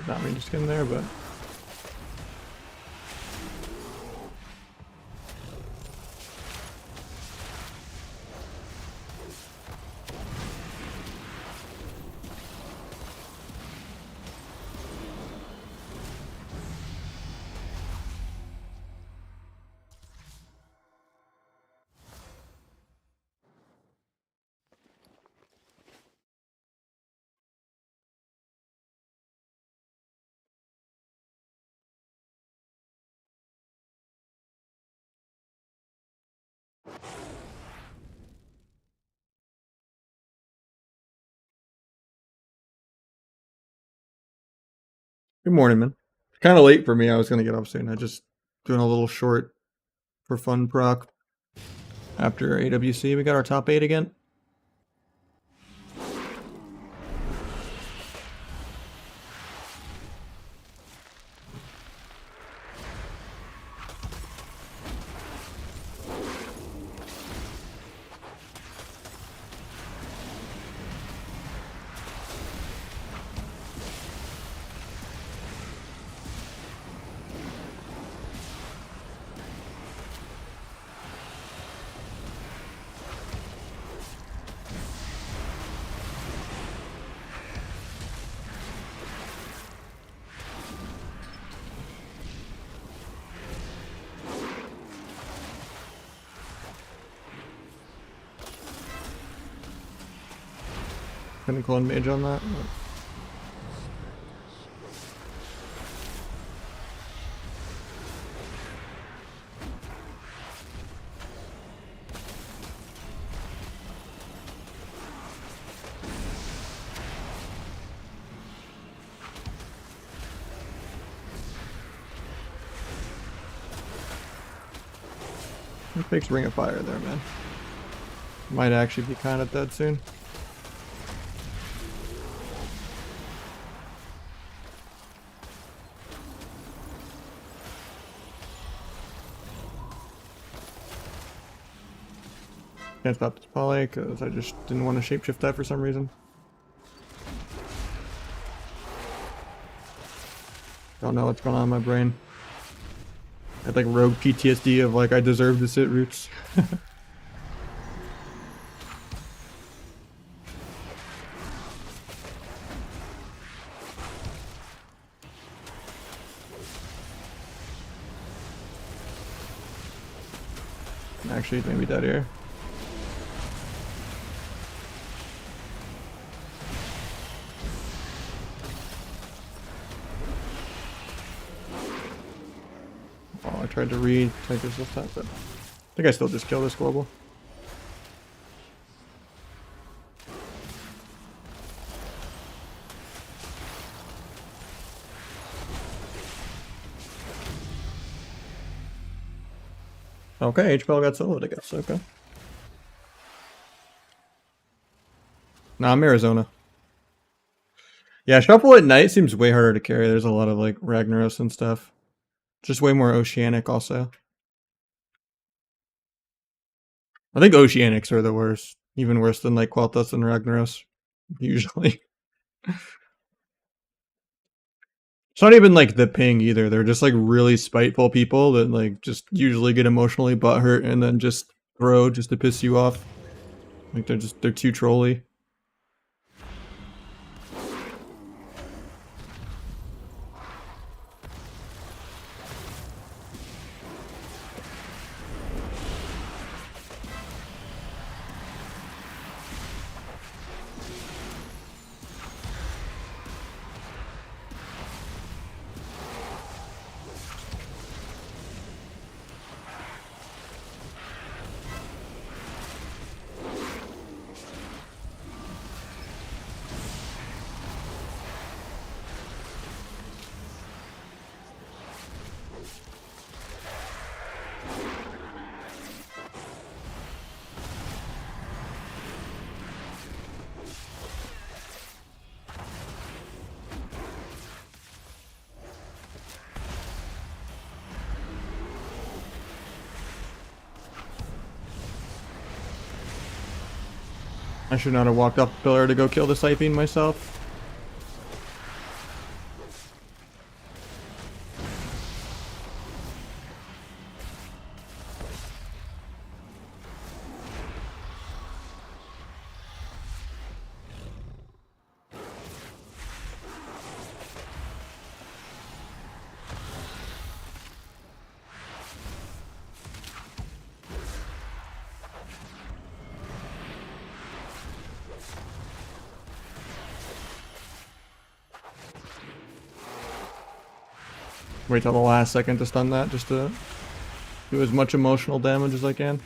Not me just getting there, but good morning, man. Kind of late for me. I was gonna get up soon. I just doing a little short for fun proc. After AWC, we got our top 8 again. couldn't clone mage on that. But... It takes Ring of Fire there, man. Might actually be kind of dead soon. Can't stop this poly because I just didn't want to shapeshift that for some reason. Don't know what's going on in my brain. I had like rogue PTSD of like I deserve to sit roots. Actually, maybe dead here. Oh, I tried to read take this time, but I think I still just kill this global. Okay, HPL got soloed, I guess. Okay. Nah, I'm Arizona. Yeah, Shuffle at night seems way harder to carry. There's a lot of like Ragnaros and stuff. Just way more Oceanic also. I think Oceanics are the worst. Even worse than like Quel'Thas and Ragnaros. Usually. It's not even like the ping either. They're just like really spiteful people that like just usually get emotionally butthurt and then just throw just to piss you off. Like they're too trolly. I should not have walked up the pillar to go kill the Siphene myself. Wait till the last second to stun that, just to do as much emotional damage as I can.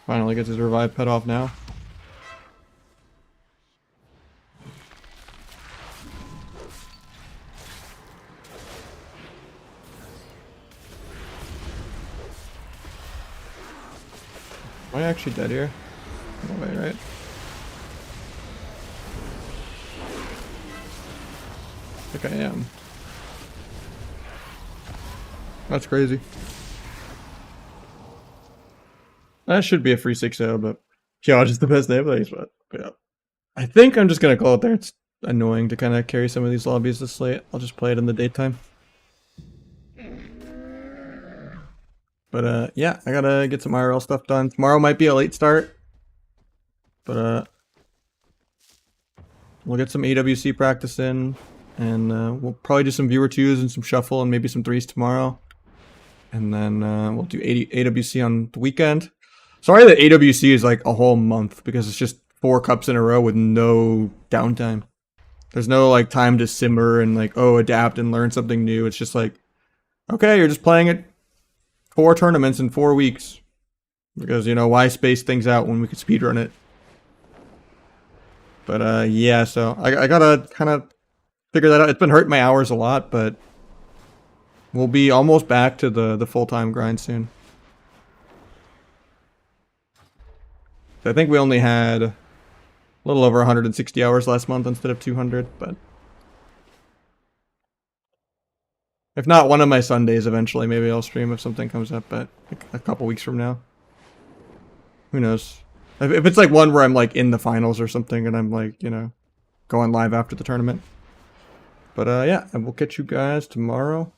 Finally gets his revive pet off now. Am I actually dead here? No way, right? I think I am. That's crazy. That should be a free 6-0, but yeah, just the best name but yeah. I think I'm just gonna call it there. It's annoying to kind of carry some of these lobbies this late. I'll just play it in the daytime. But yeah, I gotta get some IRL stuff done. Tomorrow might be a late start. But we'll get some AWC practice in, and we'll probably do some viewer 2s and some shuffle and maybe some 3s tomorrow. And then we'll do AWC on the weekend. Sorry that AWC is like a whole month, because it's just 4 cups in a row with no downtime. There's no like time to simmer and like, oh, adapt and learn something new. It's just like, okay, you're just playing it 4 tournaments in 4 weeks. Because, you know, why space things out when we could speedrun it? But yeah, so I gotta kind of figure that out. It's been hurting my hours a lot, but we'll be almost back to the full-time grind soon. I think we only had a little over 160 hours last month instead of 200, but if not one of my Sundays eventually, maybe I'll stream if something comes up, but like a couple weeks from now. Who knows? If it's like one where I'm like in the finals or something and I'm like, you know, going live after the tournament. But yeah, and we'll catch you guys tomorrow.